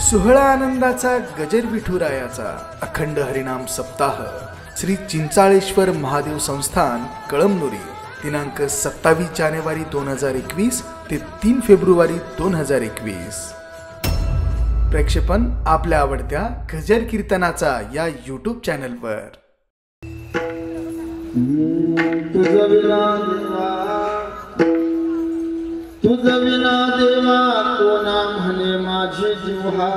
सोहळा आनंदाचा गजर विठुरायाचा अखंड हरिनाम सप्ताह श्री चिंचाळेश्वर महादेव संस्थान कळमनुरी दिनांक 27 जानेवारी 2021 ते 3 फेब्रुवारी 2021। प्रक्षेपण आपल्या आवडत्या गजर कीर्तनाचा या यूट्यूब चॅनलवर। तुझं विना देवा कोणा म्हणे माझी जिव्हा,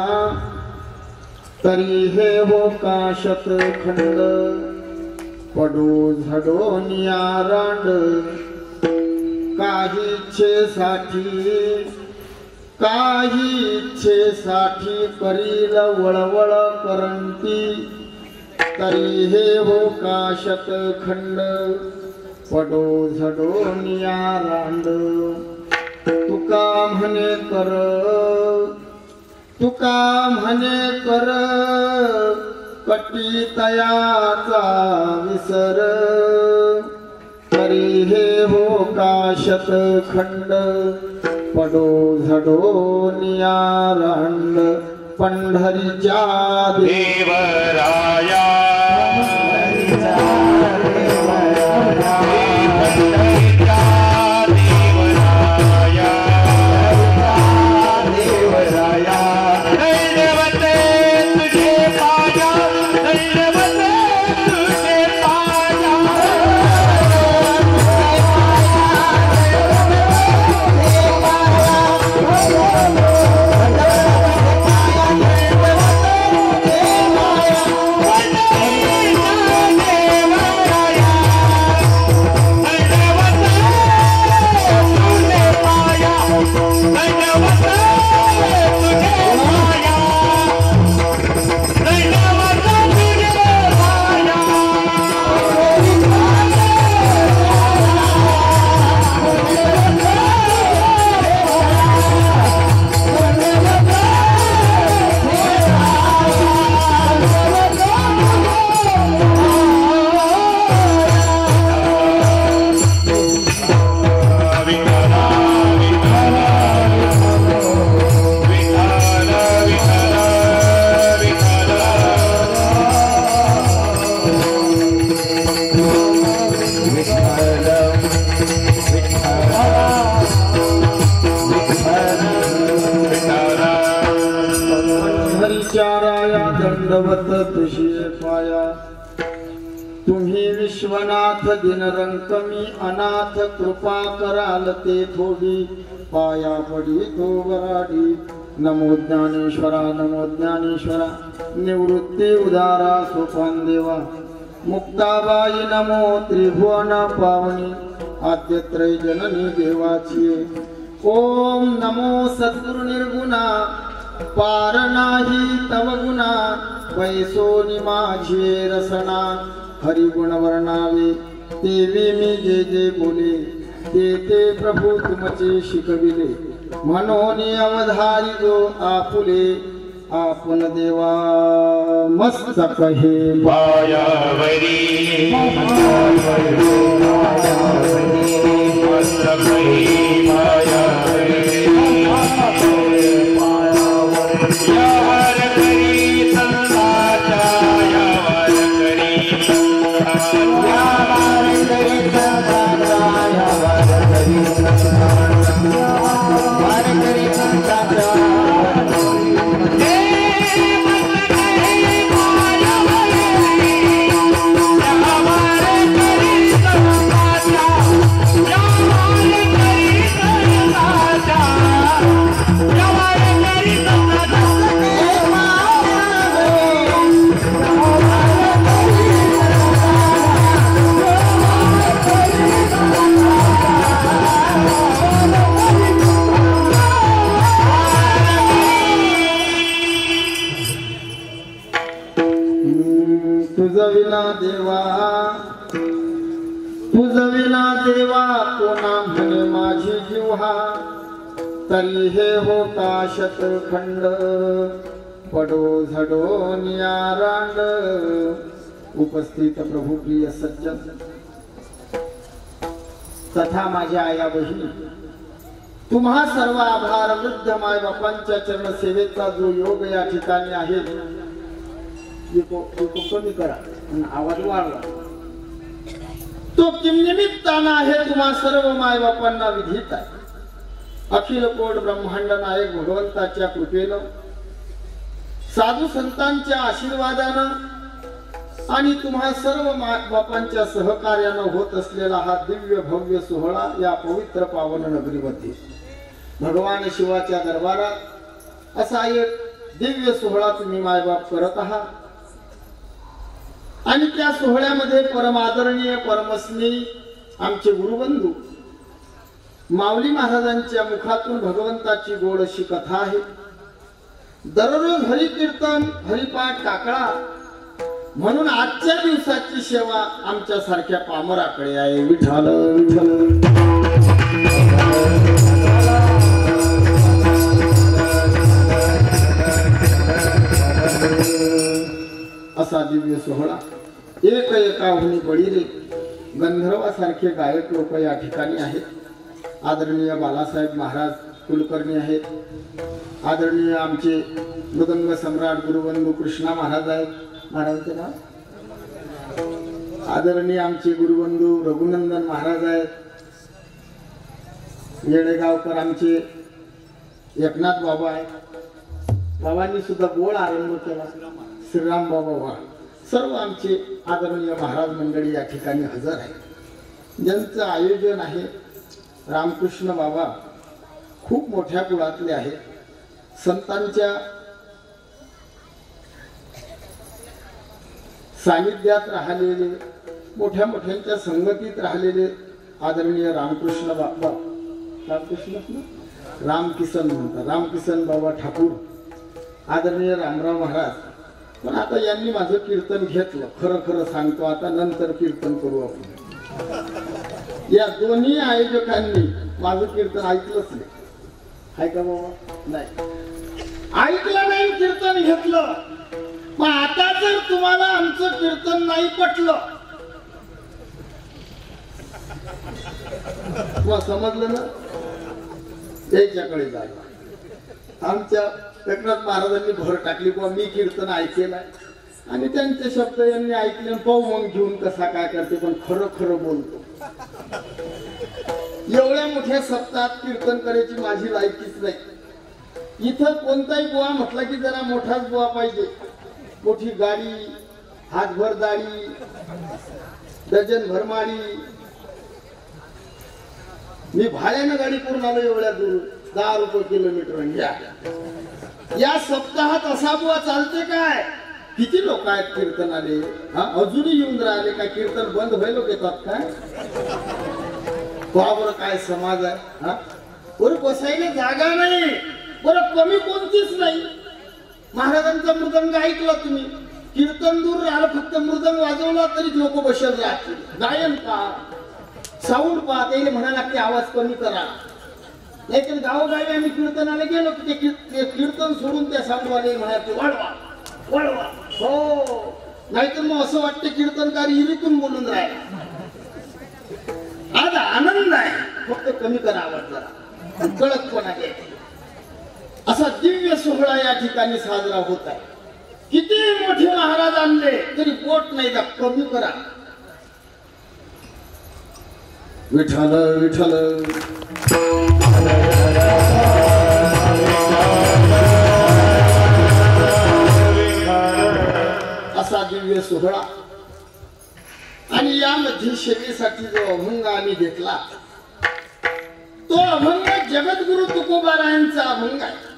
तरी हे हो का शतखंड पडो झडो नियारांड। काही इच्छेसाठी करील वळवळ करंती, तरी हे हो का शतखंड पडो झडो नियारांड। तुका म्हणे कर कटी तयाचा विसर, तरी हे हो का शतखंड पडो झडो नियारांड। पंढरीच्या देवराया दंडवत तुझे पाया। तुम्ही विश्वनाथ दिनरंक मी अनाथ, कृपा कराल ते थोडी पाया पडी तो वराडी। नमो ज्ञानेश्वरा नमो ज्ञानेश्वरा, निवृत्ती उदारा सोपान देवा। मुक्ताबाई नमो त्रिभुवन पावनी, आद्यत्रय जननी देवाची। ओम नमो सद्गुरु निर्गुणा, पार नाही तव गुणा। वैसोनी माझी रसना, हरिगुण वर्णावे देवी मी जे जे बोले। ते प्रभू तुमचे शिकविले, म्हणून अवधारी जो आपुले। आपण देवा मस्तक हे पायावरी, मस्तक हे पायावरी। यावर करी संताचा, यावर करी संताचा, यावर करी संताचा, यावर करी संताचा, यावर करी संताचा। तुझं विना देवा कोणा म्हणे माझी जिव्हा, तरी हे हो का शतखंड पडो झडो नियारांड। उपस्थित प्रभुप्रिय सज्जन तथा माझ्या आया बहिणी, तुम्हा सर्व आभार वृद्ध माय बापांच्या चरण सेवेचा जो योग या ठिकाणी आहे कमी करा आणि आवाज वाढवा तो किमनिमित्तानं आहे तुम्हा सर्व माय बापांना विधित आहे अखिल कोट ब्रह्मांड नायक भगवंताच्या कृपेनं साधू संतांच्या आशीर्वादानं आणि तुम्हा सर्व बापांच्या सहकार्यानं होत असलेला हा दिव्य भव्य सोहळा या पवित्र पावन नगरीमध्ये भगवान शिवाच्या दरबारात असा एक दिव्य सोहळा तुम्ही मायबाप करत आहात आणि त्या सोहळ्यामध्ये परमादरणीय परमस्नेही आमचे गुरुबंधू माऊली महाराजांच्या मुखातून भगवंताची गोड अशी कथा आहे दररोज हरिकीर्तन हरिपाठ काकडा म्हणून आजच्या दिवसाची सेवा आमच्या सारख्या पामराकडे आहे विठ्ठल विठ्ठल असा दिव्य सोहळा एक एकाहुनी बळीरे गंधर्वासारखे गायक लोक या ठिकाणी आहेत आदरणीय बालासाहेब महाराज कुलकर्णी आहेत आदरणीय आमचे मृदंग सम्राट गुरुबंधू कृष्णा महाराज आहेत महाराजांचे नाव आदरणीय आमचे गुरुबंधू रघुनंदन महाराज आहेत येडेगावकर आमचे एकनाथ बाबा आहेत बाबांनी सुद्धा गोड आरंभ केला श्रीराम बाबा सर्व आमचे आदरणीय महाराज मंडळी या ठिकाणी हजर आहे ज्यांचं आयोजन आहे रामकृष्ण बाबा खूप मोठ्या कुळातले आहेत संतांच्या सानिध्यात राहिलेले मोठ्या मोठ्यांच्या संगतीत राहिलेले आदरणीय रामकृष्ण बाबा रामकिसन म्हणतात रामकिसन बाबा ठाकूर आदरणीय रामराव महाराज पण आता यांनी माझं कीर्तन घेतलं खरं खरं सांगतो आता नंतर कीर्तन करू आपण या दोन्ही आयोजकांनी माझं कीर्तन ऐकलंच नाही आहे का बाबा नाही ऐकलं नाही कीर्तन घेतलं मग आता जर तुम्हाला आमचं कीर्तन नाही पटलं मग समजलं ना त्याच्याकडे जायला आमच्या एकनाथ महाराजांनी भर टाकली बुवा मी कीर्तन ऐकेलाय आणि त्यांचे शब्द यांनी ऐकले पाहू मग घेऊन कसा काय करते पण खरं खरं बोलतो एवढ्या मोठ्या सप्ताहात कीर्तन करायची माझी लायकीच नाही इथं कोणताही बुवा म्हटला की जरा मोठाच बुवा पाहिजे मोठी गाडी हातभर दाढी डझन भरमाडी मी भाड्यानं गाडी करून आलो एवढ्या दूर 10 रुपये किलोमीटर या सप्ताहात असा बुवा चालते काय किती लोक आहेत कीर्तनाले अजूनही येऊन राहिले काय कीर्तन बंद व्हायला घेतात काय बरं काय समाज आहे बरं बसायला जागा नाही बरं कमी कोणतीच नाही महाराजांचा मृदंग ऐकला तुम्ही कीर्तन दूर राहिलं फक्त मृदंग वाजवला तरी लोक बसत राहतील गायन पहा साऊंड पहा त्याला म्हणा लागते आवाज कमी करा नाहीतर गावोगावी आम्ही कीर्तनाला गेलो की ते कीर्तन सोडून त्या साऊंडवाले म्हणायचे वाढवा वाढवा हो नाहीतर मग असं वाटतं कीर्तनकार इरीतून बोलून राहिला आज आनंद आहे फक्त कमी करा आवाज जरा कडकपणा घ्यायचा असा दिव्य सोहळा या ठिकाणी साजरा होत आहे किती मोठे महाराज आणले तरी पोट नाही का कमी करा विठ्ठल विठ्ठल असा दिव्य सोहळा आणि यामध्ये सेवेसाठी जो अभंग आम्ही घेतला तो अभंग जगद्गुरु तुकोबारायांचा अभंग आहे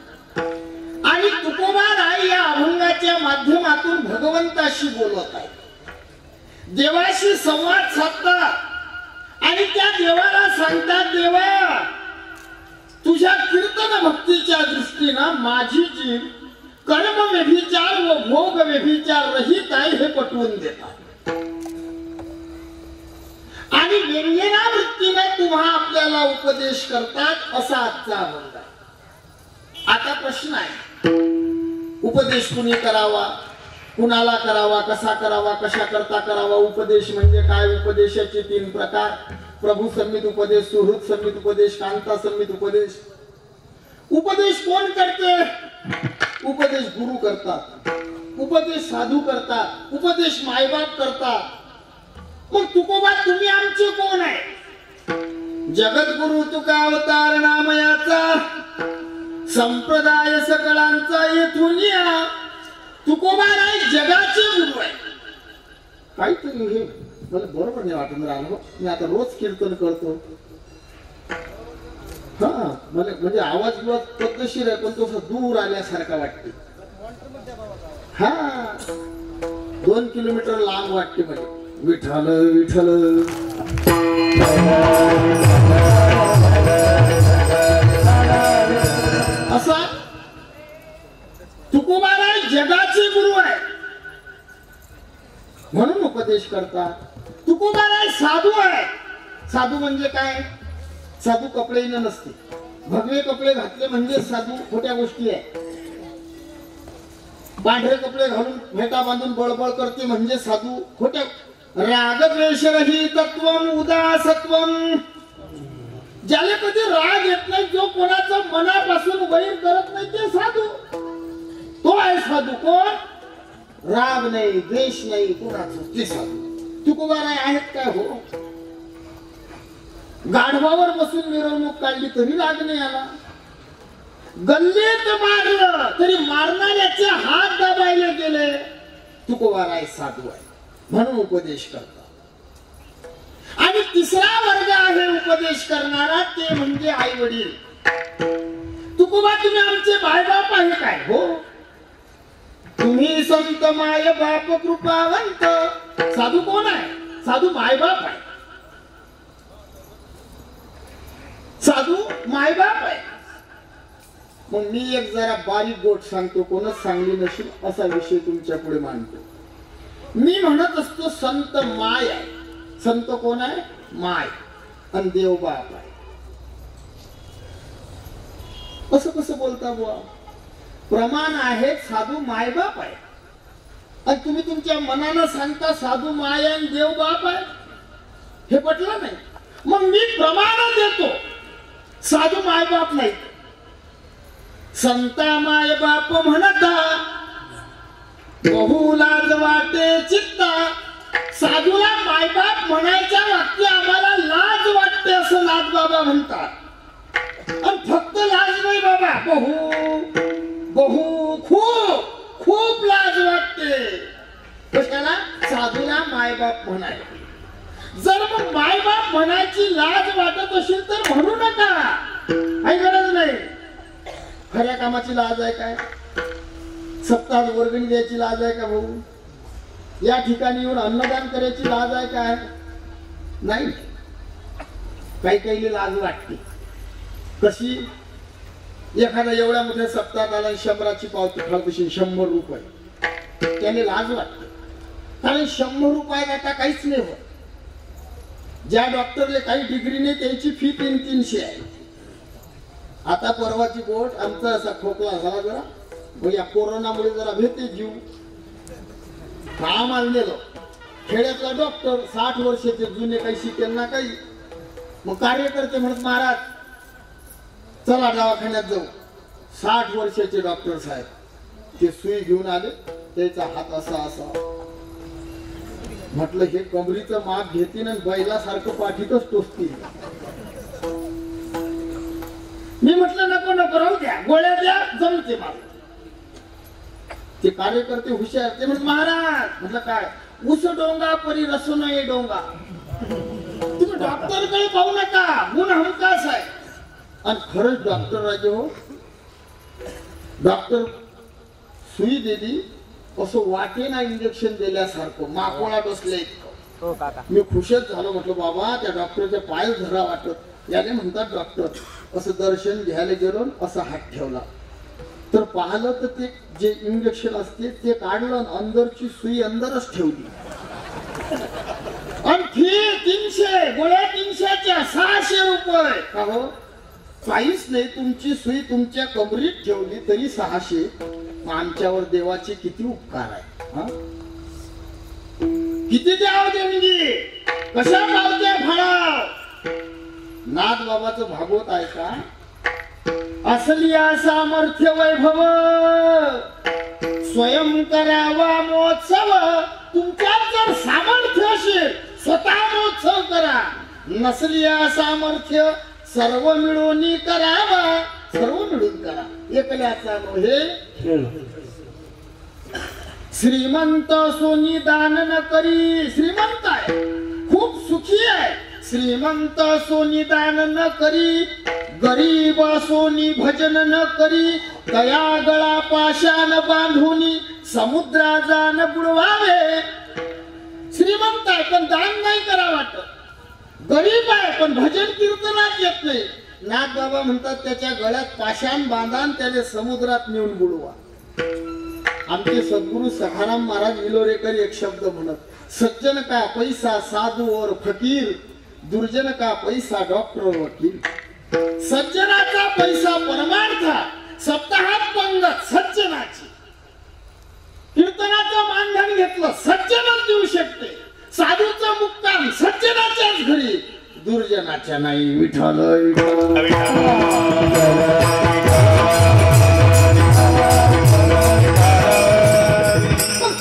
आणि तुकोबाराय या अभंगाच्या माध्यमातून भगवंताशी बोलत आहे देवाशी संवाद साधतात आणि त्या देवाला सांगतात देवा तुझ्या कीर्तन भक्तीच्या दृष्टीनं माझी जीव कर्म व्यभिचार व भोग व्यभिचार रहित आहे हे पटवून देतात आणि व्यंजना वृत्तीने तुम्हा आपल्याला उपदेश करतात असा आजचा अभंग आहे आता प्रश्न आहे उपदेश कुणी करावा कुणाला करावा कसा करावा कशा करता करावा उपदेश म्हणजे काय उपदेशाचे 3 प्रकार प्रभू संमित उपदेश, सुहृद संमित उपदेश, कांता संमित उपदेश. उपदेश कोण करते? उपदेश गुरु करतात, उपदेश साधू करतात, उपदेश मायबाप करतात. मग तुकोबा तुम्ही आमचे कोण आहे? जगद्गुरु तुका अवतार नामयाचा, संप्रदाय सकळांचा येथून या. तुकोबा नाही जगाचे गुरु आहे. काहीतरी हे मला बरोबर नाही वाटून राहिलं. मी आता रोज कीर्तन करतो, हा मला म्हणजे आवाज बिवाज पद्धतशीर आहे, पण तो दूर आल्यासारखा वाटते. हा 2 किलोमीटर लांब वाटते मला. विठ्ठल विठ्ठल असा तुकोबा राय जगाचे गुरु आहे म्हणून उपदेश करतात. तुकोबा राय साधू आहे. साधू म्हणजे काय? साधू कपडे नसते, भगवे कपडे घातले म्हणजे साधू खोट्या गोष्टी आहे. पांढरे कपडे घालून फेटा बांधून बळबळ करते म्हणजे साधू खोट्या. रागद्वेषरहितत्वम उदासत्वम, ज्याला कधी राग येत नाही, जो कोणाचा मनापासून वैर करत नाही, ते साधू. तो आहे साधू. कोण? राग नाही, द्वेष नाही कोणाचं, ते साधू. तुकोबा राय आहेत काय? हो. गाढवावर बसून मिरवणूक काढली तरी राग नाही आला. गल्लीत मारलं तरी मारणाऱ्याचे हात दाबायला गेले. तुकोबा राय साधू आहे म्हणून उपदेश करतात. आणि तिसरा वर्ग आहे उपदेश करणारा, ते म्हणजे आई वडील. तुकोबा तुम्ही आमचे मायबाप आहे काय? हो. तुम्ही संत माय बाप कृपावंत. साधू कोण आहे? साधू मायबाप आहे. साधू मायबाप आहे. मग मी एक जरा बारीक गोट सांगतो, कोणच सांगली नशील असा विषय तुमच्या पुढे मांडतो. मी म्हणत असतो संत माय आहे. संत कोण आहे? माय. आणि देव बाप आहे. असं कसं बोलता बुवा? प्रमाण आहे साधू मायबाप आहे, आणि तुम्ही तुमच्या मनानं सांगता साधू माय आणि देव बाप आहे. हे पटलं नाही. मग मी प्रमाण देतो, साधू मायबाप नाही. संता मायबाप म्हणता बहु लाज वाटे चित्ता. साधूला मायबाप म्हणायच्या वाक्य आम्हाला लाज वाटते असं नाथबाबा म्हणतात. आणि फक्त लाज नाही बाबा, बहु खूप खूप लाज वाटते. कशाला? साधूला मायबाप म्हणाय. जर मग मायबाप म्हणायची लाज वाटत असेल तर म्हणू नका, काही गरज नाही. खऱ्या कामाची लाज आहे काय? सप्ताहात वर्गणी द्यायची लाज आहे का भाऊ? या ठिकाणी येऊन अन्नदान करायची लाज आहे काय? नाही. काही काही लाज वाटते. कशी? एखादा एवढ्या मोठ्या सप्ताहात आला 100ची पावती फाडतशी 100 रुपये, त्याने लाज वाटते. कारण 100 रुपयात आता काहीच नाही होत. ज्या डॉक्टरले काही डिग्री नाही त्यांची फी 300 आहे. आता परवाची बोट आमचा असा खोकला झाला जरा, मग या कोरोनामुळे जरा भेटे जीव काम आणलेलं. खेड्यातला डॉक्टर 60 वर्षाचे जुने, काही शिकेल ना काही. मग कार्यकर्ते म्हणत महाराज चला दवाखान्यात जाऊ. 60 वर्षाचे डॉक्टर साहेब ते सुई घेऊन आले, त्याचा हात असा असा. म्हटलं हे कमरीचं माप घेतील आणि बैलासारखं पाठीतच टोचतील. मी म्हटलं नको नको, राहू द्या, गोळ्या द्या, जमते मला. ते कार्यकर्ते हुशार, ते म्हणत महाराज. म्हटलं काय? उस डोंगा परी रसो नये डोंगा. तुम्ही डॉक्टर कडे पाहू नका, गुण हमखास आहे. आणि खरंच डॉक्टर राजे हो, डॉक्टर सुई दिली असं वाटे ना इंजेक्शन दिल्यासारखं, माकोळा डोसले इतकं. मी खुशच झालो. म्हटलं बाबा त्या डॉक्टरच्या पाय धरा वाटत. याने म्हणतात डॉक्टर. असं दर्शन घ्यायला गेलो, असा हात ठेवला तर पाहिलं तर ते जे इंजेक्शन असते ते काढलं, अंदरची सुई अंदरच ठेवली. आणि फी 300, गोळ्या 300च्या 600 रुपये. का हो? काहीच नाही. तुमची सुई तुमच्या कमरीत ठेवली तरी 600. आमच्यावर देवाचे किती उपकार आहे. किती द्याव देणगी, कशा पावत्या फाळाव. नाथ बाबाचं भागवत ऐका. असलिया सामर्थ्य वैभव स्वयं करावा महोत्सव. तुमच्यात जर सामर्थ्य असेल स्वतः महोत्सव करा. नसलिया सामर्थ्य सर्व मिळून करावा. सर्व मिळून करा. एकल्याचा नव्हे. श्रीमंत सोनी दान न करी. श्रीमंत आहे, खूप सुखी आहे. श्रीमंत सोनी दान न करी. गरीब सोनी भजन न करी. तया गळा पाशान बांधूनी समुद्रा जान बुडवावे. श्रीमंत आहे पण दान नाही करा वाटत. गरीब आहे पण भजन कीर्तनात येत नाही. नाथ बाबा म्हणतात त्याच्या गळ्यात पाषाण बांधा आणि त्याने समुद्रात नेऊन बुडवा. आमचे सद्गुरु सखाराम महाराज विलोरेकर एक शब्द म्हणत, सज्जन का पैसा साधू और फकीर, दुर्जन का पैसा डॉक्टर वकील. सज्जनाचा पैसा परमार्थ, सप्ताहात पंगत सज्जनाची. कीर्तनाचं मानधन घेतलं सज्जनच देऊ शकते. साधूचा मुक्काम सज्जनाच्याच घरी, दुर्जनाच्या नाही. विठ्ठल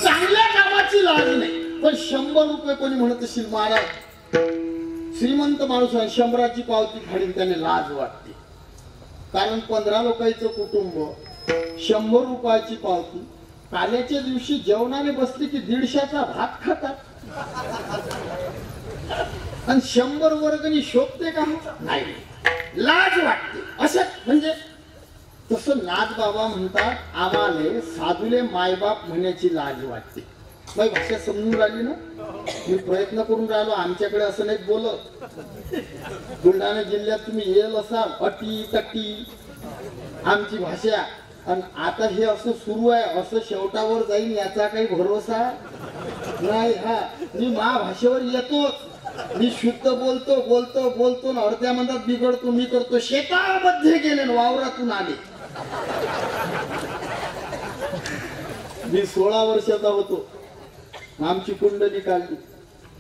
चांगल्या कामाची लाज नाही. पण 100 रुपये कोणी म्हणत असेल महाराज श्रीमंत माणूस आहे 100ची पावती फाडीन त्याने लाज वाटते. कारण 15 लोकांचं कुटुंब 100 रुपयाची पावती. काल्याच्या दिवशी जेवणाने बसली की 150चा भात खातात आणि 100 वर्गणी शोभते का? नाही, लाज वाटते. असं म्हणजे तसं नाथ बाबा म्हणतात आम्हाला साधूले मायबाप म्हणण्याची लाज वाटते. माझी भाषा समजून राहिली ना? मी प्रयत्न करून राहिलो. आमच्याकडे असं नाही बोलत. बुलढाणा जिल्ह्यात तुम्ही येल असाल अटी तटी आमची भाषा. आणि आता हे असं सुरू आहे, असं शेवटावर जाईल याचा काही भरोसा नाही. हा, मी भाषेवर येतोच. मी शुद्ध बोलतो बोलतो बोलतो ना अर्ध्या म्हणतात बिघडतो. मी करतो. शेतामध्ये गेले वावरातून आले. मी 16 वर्षाचा होतो. आमची कुंडली काढली.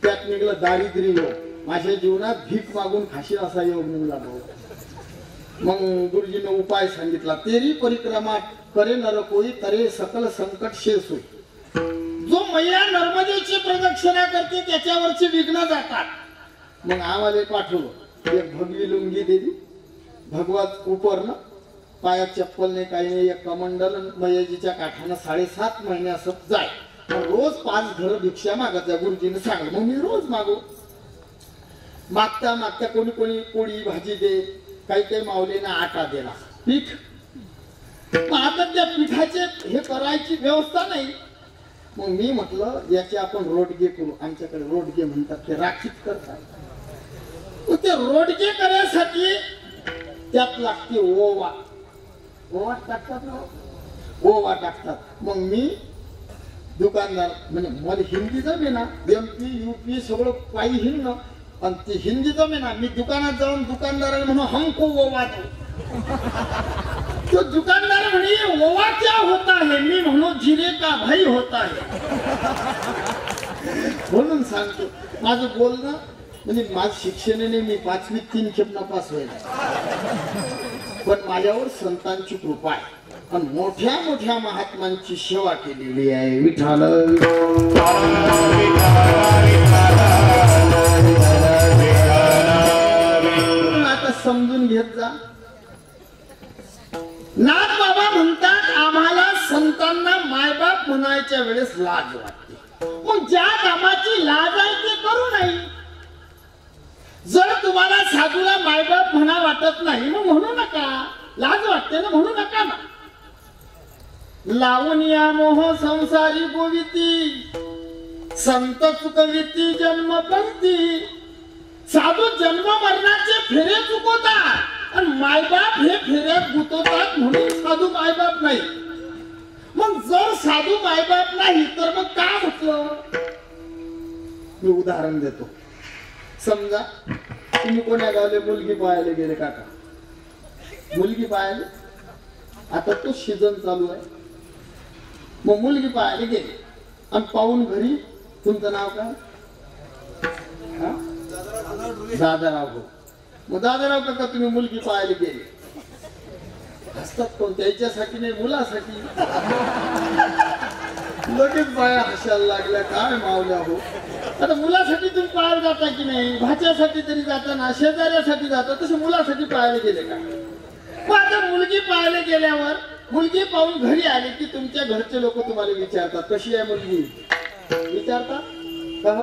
त्यात निघलं दारिद्र्य योग. माझ्या जीवनात भीक मागून खाशील असा योग निघला भाऊ. मग गुरुजीने उपाय सांगितला. तेरी परिक्रमा करे नर कोई तरे सकल संकट शेष होई. जो मैया नर्मदेची प्रदक्षिणा करते त्याच्यावरची विघ्न जातात. मग आम्हाला पाठवलं. एक भगवी लुंगी दिली भगवत उपरनं. पायात चप्पल नाही काही नाही. एक कमंडल मैयाजीच्या काठानं 7.5 महिने असं जाय. रोज 5 घर भिक्षा मागत जा. गुरुजीने सांगितलं. मग मी रोज मागू. मागता मागता कोणी कोणी पोळी भाजी दे. काही काही माऊलीने आटा दिला पीठ. आता त्या पिठाचे हे करायची व्यवस्था नाही. मग मी म्हटलं याचे आपण रोडगे करू. आमच्याकडे रोडगे म्हणतात, ते राखीत करतात. ते रोडगे करण्यासाठी त्यात लागते ओवा. ओवा टाकतात ना, ओवा टाकतात. मग मी दुकानदार म्हणजे मला हिंदी जमेना. MP UP सगळं पायी हिंद आणि ती हिंदी जमेना. मी दुकानात जाऊन दुकानदाराला म्हणून हमको ओवा दो. तो दुकानदार म्हणे ओवा क्या होता है? मी म्हणू जिरे का भाई होता है. म्हणून सांगतो माझं बोलणं म्हणजे माझं शिक्षणाने मी 5वीत 3 खेप नापास व्हायला. पण माझ्यावर संतांची कृपा आहे आणि मोठ्या मोठ्या महात्मांची सेवा केलेली आहे. विठ्ठल आता समजून घेत जा. नाथ बाबा म्हणतात आम्हाला संतांना मायबाप म्हणायच्या वेळेस लाज वाटते. मग ज्या कामाची लाज आहे ते करू नाही. जर तुम्हाला साधूला मायबाप म्हणा वाटत नाही मग म्हणू नका. लाज वाटते ना, म्हणू नका ना. लावून या मोह संसारी गोविती संत चुकविती जन्म पंक्ती. साधू जन्म मरणाचे फेरे चुकवतात आणि मायबाप हे फेऱ्यात गुंतवतात म्हणून साधू मायबाप नाही. मग जर साधू मायबाप नाही तर मग का म्हटलं? मी उदाहरण देतो. समजा तुम्ही कोण्या गावले मुलगी पाहायला गेले काका. मुलगी पाहायला आता तो सीझन चालू आहे. मग मुलगी पाहायला गेले आणि पाहून घरी. तुमचं नाव काय? दादाराव भाऊ. मग दादाराव काका तुम्ही मुलगी पाहायला गेले हसतात कोण त्याच्यासाठी नाही मुलासाठी. लगेच बाया हसायला लागल्या काय मावल्या हो. आता मुलासाठी तुम्ही पाहायला जाता की नाही भाच्यासाठी तरी जाता ना शेजाऱ्यासाठी जाता तसे मुलासाठी पाहायला गेले का. मग आता मुलगी पाहायला गेल्यावर मुलगी पाहून घरी आले की तुमच्या घरचे लोक तुम्हाला विचारतात कशी आहे मुलगी विचारतात का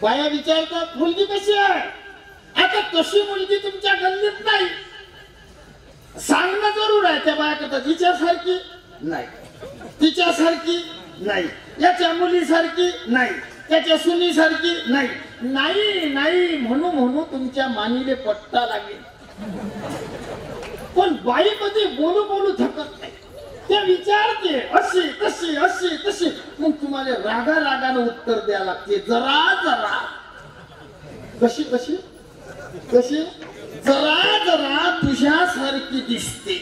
बाया विचारतात मुलगी कशी आहे. आता तशी मुलगी तुमच्या गल्लीत नाही सांगणं जरूर आहे त्या बाया करतात हिच्यासारखी नाही तिच्यासारखी नाही याच्या मुलीसारखी नाही त्याच्या सुनीसारखी नाही नाही नाही म्हणू म्हणू तुमच्या मानीले पट्टा लागेल. पण बाई कधी बोलू बोलू थकत नाही ते विचारते अशी तशी अशी तशी मग तुम्हाला रागा रागानं उत्तर द्यावं लागते जरा जरा कशी कशी कशी जरा जरा तुझ्यासारखी दिसते.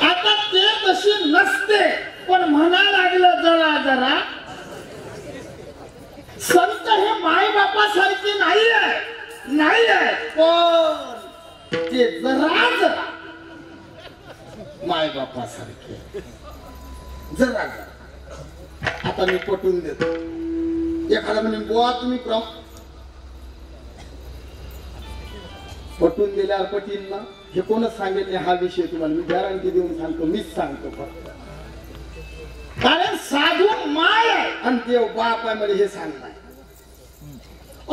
आता ते तशी नसते पण म्हणा लागलं जरा जरा संत हे माय बापासारखी नाही आहे नाही आहे पण ते जरा जरा माय बापासारखे जरा जरा. आता मी पटवून देतो एखादा म्हणे बुवा तुम्ही पटवून दिल्यावर पटील ना हे कोणच सांगेल नाही हा विषय तुम्हाला मी गॅरंटी देऊन सांगतो मीच सांगतो फक्त. कारण साधू माय आहे आणि देव बाप आहे म्हणजे हे सांगणार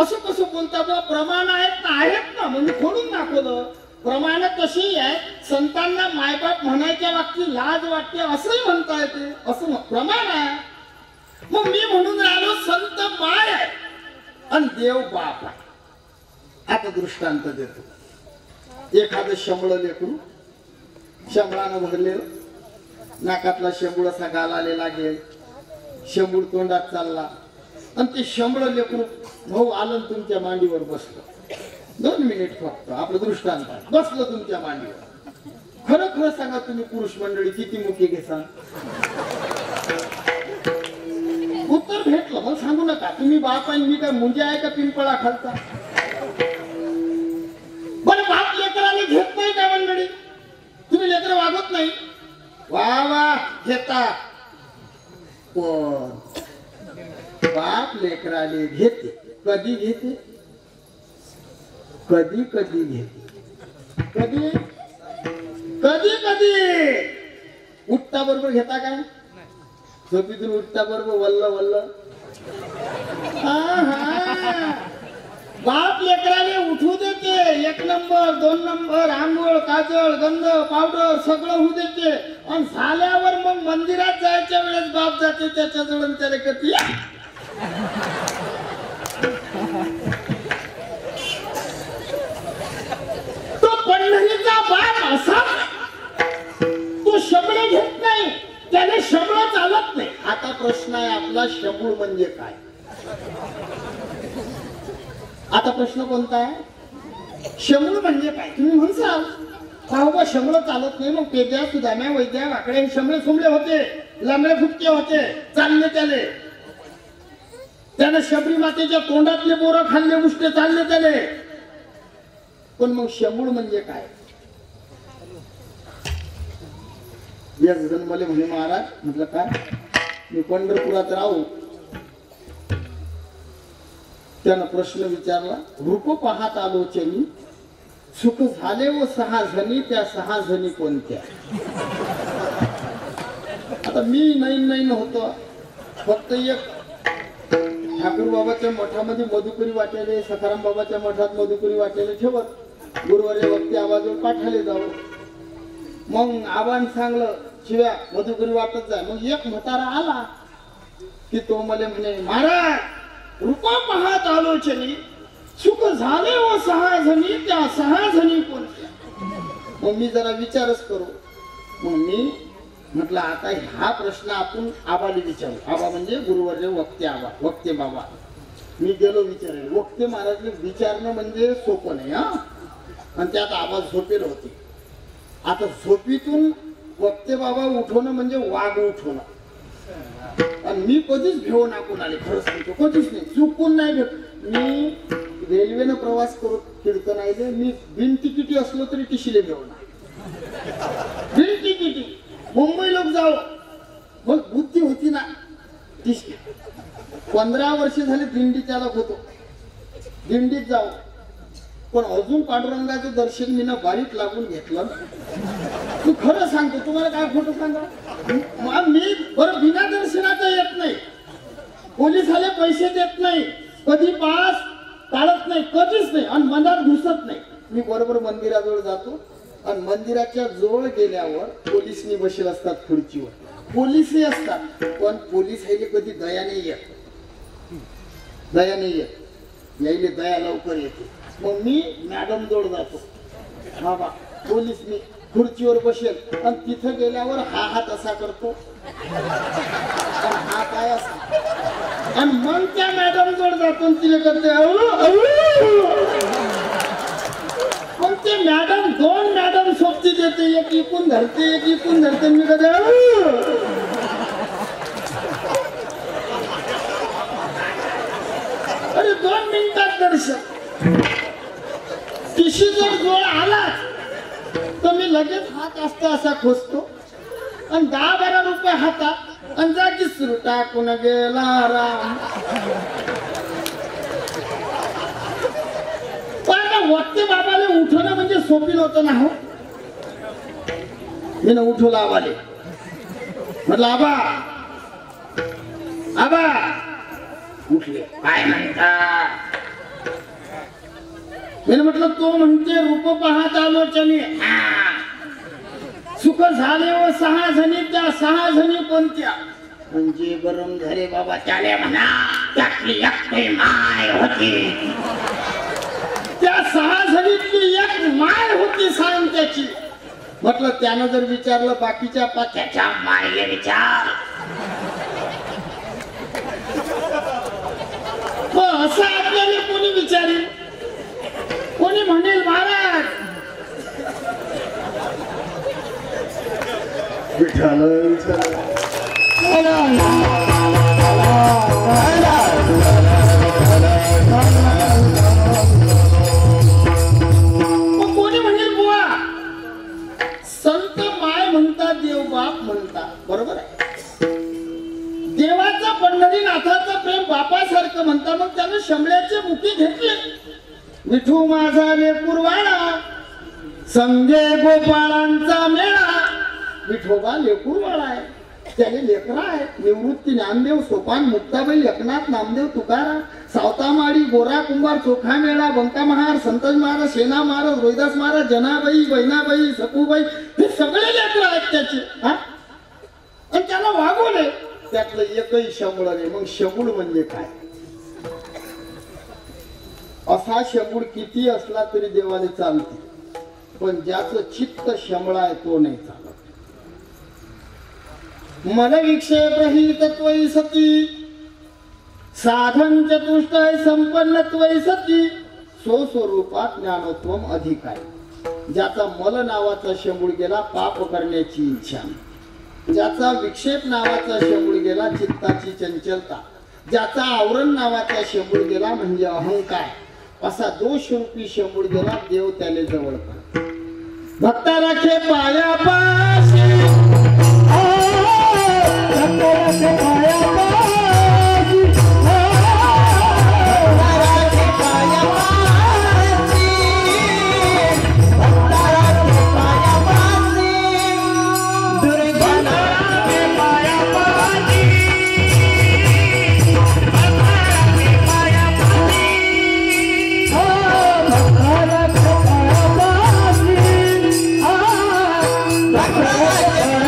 असं कसं बोलता बुवा प्रमाण आहेत ना म्हणजे खोडून दाखवलं. प्रमाण कशी आहे संतांना मायबाप म्हणायच्या बाबतीत लाज वाटते असंही म्हणता येते असं प्रमाण आहे. मग मी म्हणून राहिलो संत माय आहे आणि देव बाप आहे. आता दृष्टांत देतो. एखादं शंभळ लेकरू शंभळानं भरलेलं नाकातला शेंबूळ असा गालाले लागेल शेंबूळ तोंडात चालला आणि ते शंभळ लेकरू भाऊ आलं तुमच्या मांडीवर बसलं 2 मिनिट फक्त आपलं दृष्टांत बसलं तुमच्या मांडीवर. खरं खरं सांगा तुम्ही पुरुष मंडळी किती मुके घेसाल उत्तर भेटलं मग सांगू नका तुम्ही बाप आणि मी काय मुंजे आहे का पिंपळा खालचा. पण बाप लेकराला घेत नाही का मंडळी तुम्ही लेकर वागत नाही वा वा घेता पण बाप लेकराले घेते कधी घेते कधी कधी घेते कधी कधी कधी उठता बरोबर घेता काय झोपीतून उठता बरोबर वल्ल वल्ल. बाप लेकराले उठू देते 1 नंबर 2 नंबर आंघोळ काजळ गंध पावडर सगळं होऊ देते आणि झाल्यावर मग मंदिरात जायच्या वेळेस बाप जाते त्याच्या जवळ त्याला कधी तो पंढरीचा बाप असा तो शबळे घेत नाही त्याने शबळ चालत नाही. आता प्रश्न आहे आपला शबूळ म्हणजे काय. आता प्रश्न कोणता आहे शमूळ म्हणजे काय तुम्ही म्हणसाल बाबा शमळ चालत नाही मग पेद्या सुदाम्या वैद्या वाकडे शमळे सुमले होते लांबळे फुटके होते चालले त्याने शबरी मातेच्या तोंडातले बोरं खाल्ले उष्टे चालले त्याने. पण मग शमूळ म्हणजे काय. या जन्मले म्हणे महाराज म्हटलं काय मी पंढरपुरात राहू त्यानं प्रश्न विचारला रूप पाहत आलोचनी सुख झाले व 6 जणी त्या 6 जणी कोणत्या. आता मी नैन होतो फक्त एक ठाकूर बाबाच्या मठामध्ये मधुकरी वाटायला सखाराम बाबाच्या मठात मधुकरी वाटायला ठेवत गुरुवारी वक्ती आवाजवर पाठायला जावं. मग आव्हान सांगलं शिव्या मधुकरी वाटत जाय. मग एक म्हातारा आला की तो मला म्हणे महाराज रूपा पाहत आलोचनी सुख झाले व 6 जणी त्या 6 जणी कोणत्या. मग मी जरा विचारच करू. मग मी म्हटलं आता हा प्रश्न आपण आबाला विचारू. आबा म्हणजे गुरुवर्य वक्ते आबा वक्ते बाबा. मी गेलो विचारायला वक्ते महाराजने विचारणं म्हणजे सोपं नाही हा. आणि त्यात आवाज झोपेल होती. आता झोपीतून वक्ते बाबा उठवणं म्हणजे वाघ उठवणं आणि मी कधीच भेव ना कोणाला, खरं सांगतो कधीच नाही, चुकून नाही भेट. मी रेल्वेनं प्रवास करत कीर्तन आहे, मी बिन तिकिटी असलो तरी टिशीले भेव ना, बिन तिकिटी. मुंबई लोक जाओ, मग बुद्धी होती ना. 15 वर्ष झाले दिंडी चालक होतो, दिंडीत जाऊ, पण अजून पांडुरंगाचं दर्शन मी ना बारीक लागून घेतलं. तू खरं सांगतो, तुम्हाला काय खोटं सांगा. मी बरं बिना दर्शनाचा येत नाही, पोलिसाला पैसे देत नाही, कधी पास काढत नाही, कधीच नाही, आणि मनात घुसत नाही. मी बरोबर मंदिराजवळ जातो, आणि मंदिराच्या जवळ गेल्यावर पोलिसनी बसेल असतात खुर्चीवर, पोलिसही असतात, पण पोलीस यायले कधी दया नाही येत, दया नाही येत, यायले दया लवकर येते. मग मी मॅडम जवळ जातो, हा बा पोलीस मी खुर्चीवर बसेल, आणि तिथं गेल्यावर हा हात असा करतो, हा काय असा, आणि मग त्या मॅडम जवळ जातो, तिला करते मग ते मॅडम, 2 मॅडम सोबती देते, एक इकून धरते, एक इकून धरते, मी कधी अरे 2 मिनिटात दर्शन. टिशी जर जोड आला तर मी लगेच हात असता असा खोसतो, आणि 10-12 रुपये हातात, आणि जागी सुरू टाकून गेला राम. पण वक्ते बाबाले उठवणं म्हणजे सोपी नव्हतं ना. हो, मी उठवलं आबाले, म्हटलं आबा आबा. उठले, काय म्हणता. मी म्हटलं तो म्हणते रूप पाहत आलोचने, सुख झाले व 6 जणी, त्या 6 जणी कोणत्या. म्हणजे गरम झाले बाबा त्याले म्हणा, त्यातली एक माय होती, त्या 6 जणीतली एक माय होती सांग त्याची. म्हटलं त्यानं जर विचारलं बाकीच्या त्याच्या मायले विचार. असं आपल्याला कोणी विचारेल, कोणी म्हणेल महाराज विठाल कोणी म्हणेल बुवा. संत माय म्हणतात, देव बाप म्हणतात, बरोबर आहे. देवाचं पंढरीनाथाचं प्रेम बापासारखं म्हणता, मग त्यानं शंभळ्याचे मुठी घेतले. विठू माझा लेकुरवाळा, संगे गोपाळांचा मेळा. विठोबा लेकुरवाळा आहे, त्याने लेकरा आहे. निवृत्ती ज्ञानदेव, सोपान मुक्ताबाई, एकनाथ नामदेव, तुकाराम, सावतामाळी, गोरा कुंभार, चोखा मेळा, बंका महार, संतोष महाराज, सेना महाराज, रोहिदास महाराज, जनाबाई, बहिणाबाई, सपूबाई, हे सगळे लेकर आहेत त्याचे. हा, आणि त्याला वागवले, त्यातलं एकही शंभळ नाही. मग शंभूळ म्हणजे काय. असा शंभूळ किती असला तरी देवाने चालते, पण ज्याचं चित्त शंभळ आहे तो नाही चालत. मन विक्षेप ही तत्वई सती, साधन चतुष्टय संपन्नत्वई सती, स्वस्वरूपात ज्ञानत्वम अधिक आहे. ज्याचा मल नावाचा शंभूळ गेला, पाप करण्याची इच्छा. ज्याचा विक्षेप नावाचा शंभूळ गेला, चित्ताची चंचलता. ज्याचा आवरण नावाचा शंभूळ गेला म्हणजे अहंकार. असा दोषरूपी शंभूळ गेला, देव त्याले जवळ करतो. भक्ता राखे पायापाशी, भक्ता राखे पायापाशी, भक्ता राखे पायापाशी, भक्ता राखे पायापाशी, दुर्गा राखे पायापाशी, भक्ता राखे पायापाशी, भक्ता राखे पायापाशी, भक्ता राखे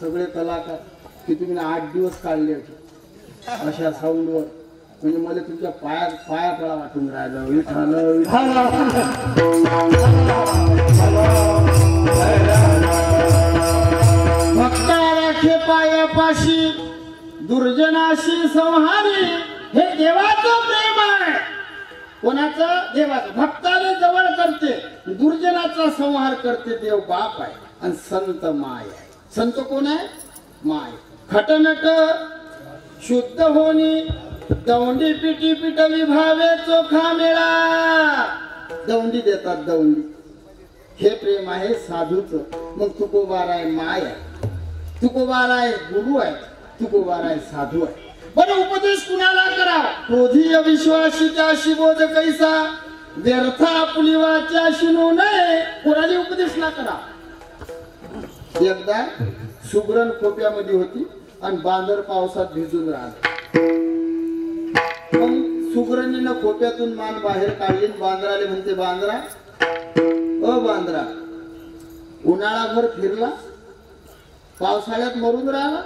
सगळे कलाकार की तुम्ही 8 दिवस काढले होते अशा साऊंडवर. म्हणजे मला तुमच्या पाया पडा वाटून राहिलं. विठाल भक्ता राखे पायापाशी दुर्जनाशी संहारी. हे देवाचं प्रेम आहे. कोणाचं? देवाचं. भक्ताला जवळ करते, दुर्जनाचा संहार करते. देव बाप आहे आणि संत माय आहे. संत कोण आहे? माय. खटनट शुद्ध होनी दौंडी पिटी पिटवी भावे चोखा मेळा. दौंडी देतात, दौंडी. हे प्रेम आहे साधूचं. मग तुकोबार आहे माय आहे, तुकोबार आहे गुरु आहे, तुकोबार आहे साधू आहे. बरं उपदेश कुणाला करावा? क्रोधी अविश्वासीच्या शिबोध कैसा व्यर्था पुलिवाच्या शिनू नये. कोणाला उपदेश ना करा. एकदा सुगरण खोप्यामध्ये होती आणि बांदर पावसात भिजून राहिला. मग सुगरणीनं खोप्यातून मान बाहेर काढली. बांदराले म्हणते, बांदरा ओ बांदरा, उन्हाळाभर फिरला, पावसाळ्यात मरून राहिला,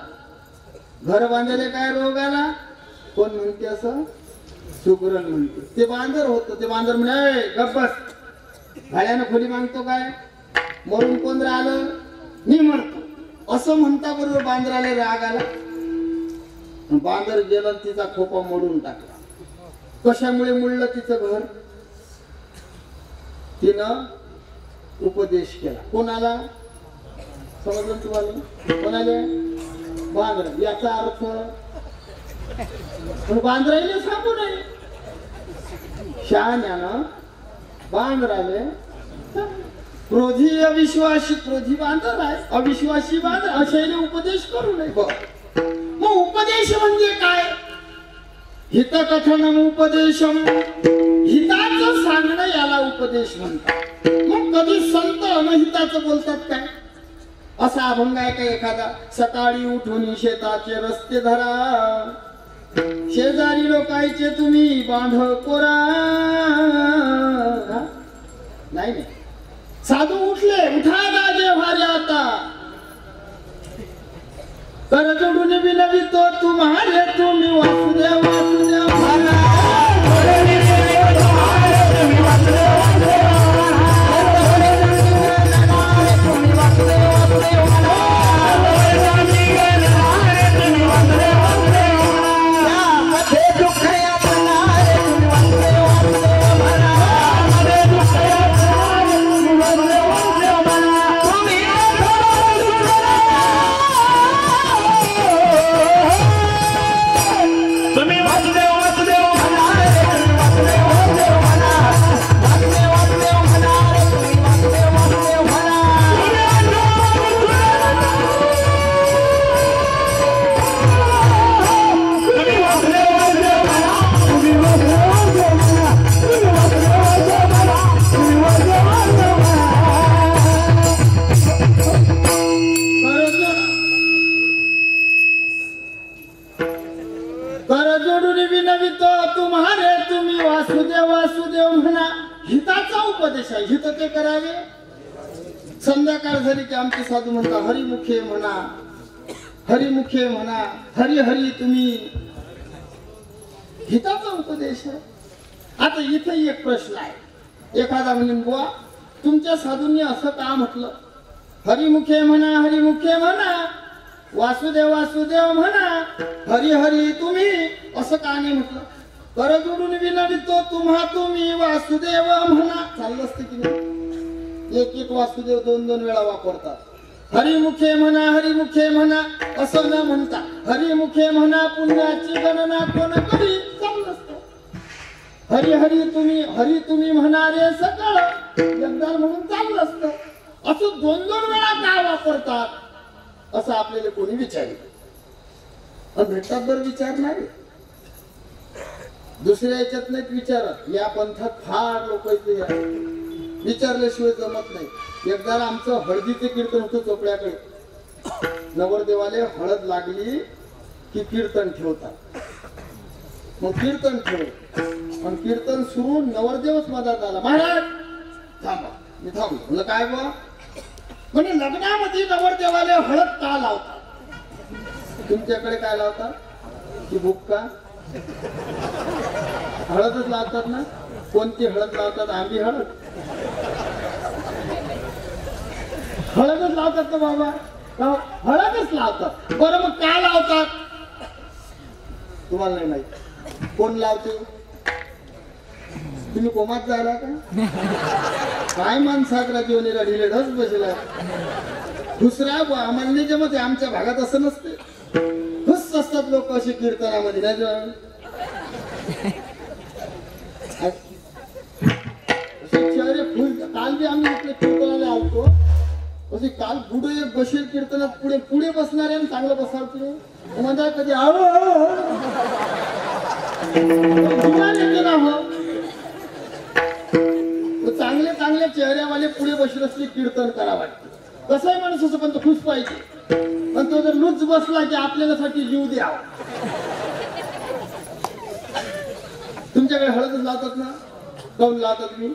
घर बांधायला काय रोग आला? कोण म्हणते असं? सुगरण म्हणते. ते बांदर होत. ते बांदर म्हणे, गप्प बस, भाड्यानं खोली मागतो काय? मरून कोण राहिलं? मी मरतो असं म्हणता बरोबर बांदराला राग आला. बांदर गेला, तिचा खोपा मोडून टाकला. कशामुळे मोडलं तिचं घर? तिनं उपदेश केला. कोणाला? समजलं तुम्हाला? कोणाला? बांदर. याचा अर्थ बांदराला सांगू नये. शहाण्यानं बांदराले क्रोधी अविश्वासी, क्रोधी बांदर आहे, अविश्वासी बांदर, अशाने उपदेश करू नये. मग उपदेश म्हणजे काय? हितकथनम उपदेशम. हिताचं सांगणं याला उपदेश म्हणतात. मग कधी संत अनहिताचं बोलतात काय? असा अभंग आहे का एखादा? सकाळी उठून शेताचे रस्ते धरा, शेजारी लोकांचे तुम्ही बांध कोरा. नाही नाही. साधू उठले, उठा दाजे भारी आता, कर जोडून विनवितो तुम्हारे तुम्ही वासुदेव वासुदेव म्हणा. हित ते करावे. संध्याकाळ झाली की आमचे साधू म्हणता, हरिमुखे म्हणा, हरिमुखे म्हणा, हरी हरी तुम्ही. हिताचा उपदेश आहे. आता इथे एक प्रश्न आहे. एखादा म्हणून बुवा, तुमच्या साधूंनी असं का म्हटलं? हरिमुखे म्हणा, हरिमुखे म्हणा, वासुदेव वासुदेव म्हणा, हरी हरी तुम्ही, असं का नाही म्हटलं? कर जोडून विनवितो तुम्हा तुम्ही वासुदेव म्हणा. चाललं असतं की नाही? एक एक वासुदेव 2-2 वेळा वापरतात. हरिमुखे म्हणा, हरिमुखे म्हणा असं न म्हणता हरिमुखे म्हणा, पुण्याची गणना कोण करी. चाललं असतं. हरी हरी तुम्ही म्हणारे सकळ एकदा म्हणून चाललं असतं. असं 2-2 वेळा का वापरतात असं आपल्याला कोणी विचारलं? भेटतात बरं विचारणारे. दुसऱ्या याच्यात नाहीत विचारत. या पंथात फार लोक विचारल्याशिवाय जमत नाही. एकदा आमचं हळदीचे कीर्तन होतं चोपड्याकडे. नवरदेवाले हळद लागली की कीर्तन ठेवतात. मग कीर्तन ठेव पण कीर्तन सुरू नवरदेवच मधात आला. महाराज थांबा. मी थांबलो. म्हणलं काय बा? म्हणजे लग्नामध्ये नवरदेवाले हळद का लावतात? तुमच्याकडे काय लावतात की बुक्का हळदच लावतात ना कोणती हळद लावतात आंबी हळद हळदच लावतात ना बाबा हळदच लावतात बरं मग काय लावतात तुम्हाला नाही माहित कोण लावते तुम्ही कोमात जायला का काय माणसाकडे जेवणीला ढिले ढस बसला दुसऱ्या आम्हाला जमत आमच्या भागात असं नसते खुश असतात लोक अशी कीर्तनामध्ये नाही चेहरे फुल काल बी आम्ही इकडे कीर्तनाला आलतो असे काल पुढे एक बसेल कीर्तनात पुढे पुढे बसणारे आणि चांगलं बसाल तुम्ही म्हणता कधी येते ना हो चांगले चांगले चेहऱ्यावाले पुढे बसले असले कीर्तन करा वाटते कसंही माणूस असं पण तो खुश पाहिजे पण तो जर लूच बसला की आपल्यासाठी जीव द्यावा तुमच्याकडे हळदच लावतात ना काऊन लावतात मी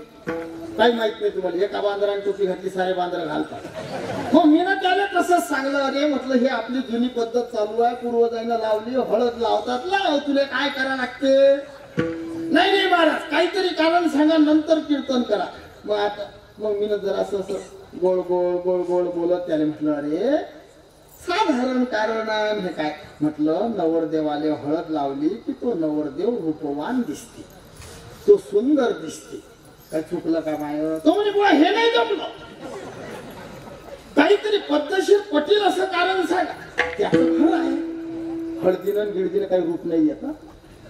काही माहित नाही तुम्हाला एका बांधराने टोपी घातली सारे बांधर घालतात हो मी ना त्याला तसंच सांगलं अरे म्हटलं हे आपली जुनी पद्धत चालू आहे पूर्वजांना लावली हळद लावतात लाव तुला काय करा लागते नाही नाही महाराज काहीतरी कारण सांगा नंतर कीर्तन करा मग आता मग मी जर असं असं गोड गोड गोड गोड बोलत त्याने म्हटलं अरे साधारण कारण हे काय म्हटलं नवरदेवाले हळद लावली की तो नवरदेव रूपवान दिसते तो सुंदर दिसते काय चुकलं का माय तो म्हणजे बुवा हे नाही जमलं काहीतरी पद्धतशीर पटेल असं कारण सांगा त्याचं खरं आहे हळदीनं गिळदीनं काही रूप नाही येत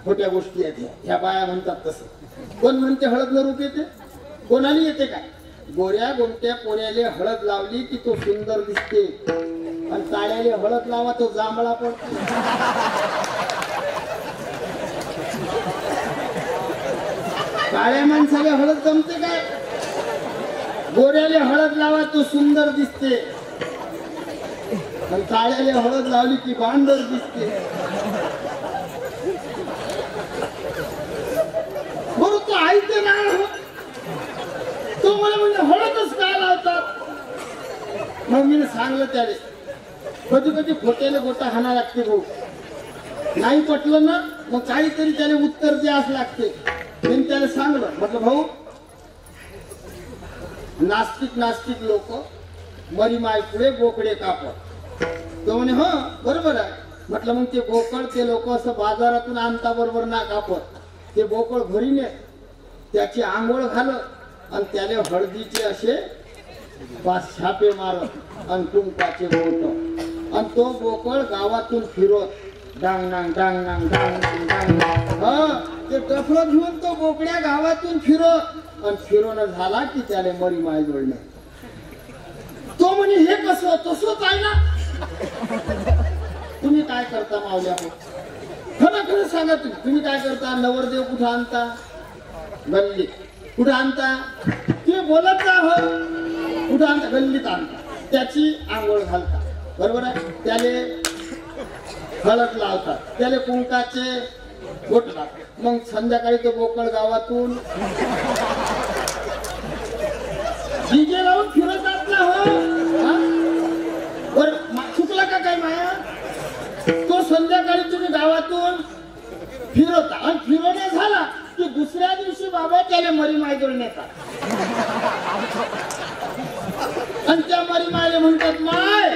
खोट्या गोष्टी आहेत ह्या बाया म्हणतात तसं कोण म्हणते हळद न रूप येते कोणाला येते काय गोऱ्या गोमट्या पोऱ्याले हळद लावली की तो सुंदर दिसते आणि काळ्याले हळद लावा तो जांभळा पडतो काळ्या माणसाला हळद जमते काय गोऱ्याले हळद लावा तो सुंदर दिसते आणि काळ्याले हळद लावली की बांधर दिसते बरोबर तो आईचं नाव तो मला म्हणजे हळदच काय लावतात मग मी सांगलं त्याने कधी कधी खोट्याने गोटा हाना लागते भाऊ नाही पटलं ना मग काहीतरी त्याने उत्तर द्यास लागते मी त्याला सांगलं म्हटलं भाऊ नास्तिक लोक मरी माय पुढे बोकडे कापड तो म्हणे हो बरोबर आहे म्हटलं मग ते बोकड ते लोक असं बाजारातून आणता बरोबर ना कापड ते बोकड घरी ने त्याची आंघोळ घालत आणि त्याने हळदीचे असे 5 छापे मारत आणि कुंकाचे बोट आणि तो बोकड गावातून फिरत डांग नांग डांग नांग डांग डांग हा ते टफलं घेऊन तो बोकड्या गावातून फिरत आणि फिरवणं झाला की त्याने मरी माय जोडणे तो म्हणे हे कसं तसंच आहे ना तुम्ही काय करता मावल्या खरं सांगा तुम्ही काय करता नवरदेव कुठं आणता गल्लीत कुठं आणता तुम्ही बोलत जा हो कुठं आणता गल्लीत आणता त्याची आंघोळ घालता बरोबर आहे त्याले हळद लावतात त्याले कुंकाचे बोट लावतात मग संध्याकाळी तो बोकड गावातून डीजे लावून फिरतात ना हो बरं चुकला का काय माया तो संध्याकाळी तुम्ही गावातून फिरवता आणि फिरवण्या झाला की दुसऱ्या दिवशी बाबा त्याला मरी माय जोडून येतात आणि त्या मरी मायले म्हणतात माय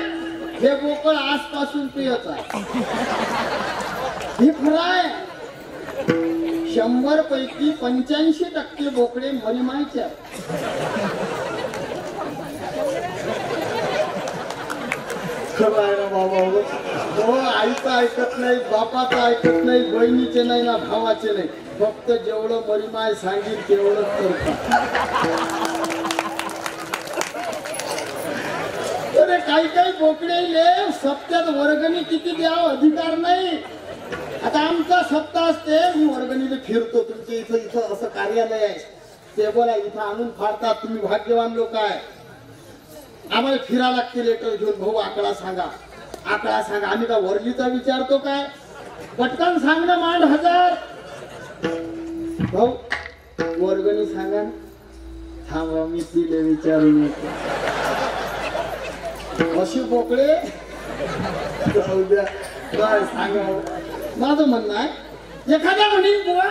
हे बोकड आजपासून पियच आहे हे खरं आहे 100 पैकी 85% बोकडे मरी मायचे खरं आहे ना बाबा हो आईचं ऐकत नाही बापाचं ऐकत नाही बहिणीचे नाही ना भावाचे नाही फक्त जेवढं मरीमाय सांगेल तेवढंच करतात अरे काही बोकडेले सप्त्यात वर्गणी किती द्यावं अधिकार नाही आता आमचा सप्ताह असते मी वर्गणीला फिरतो तुमच्या इथं असं कार्यालय आहे ते बोला इथं आणून फाडतात तुम्ही भाग्यवान लोक आहे आम्हाला फिरा लागते लेटर घेऊन भाऊ आकडा सांगा आम्ही का वर्लीचा विचारतो काय पटकन सांग ना मांड 1000 भाऊ वर्गणी सांगा थांबा मी तिले विचारून येतो अशी बोकडे जाऊ द्या काय सांगावं. माझं म्हणणं आहे एखाद्या म्हणीन बुवा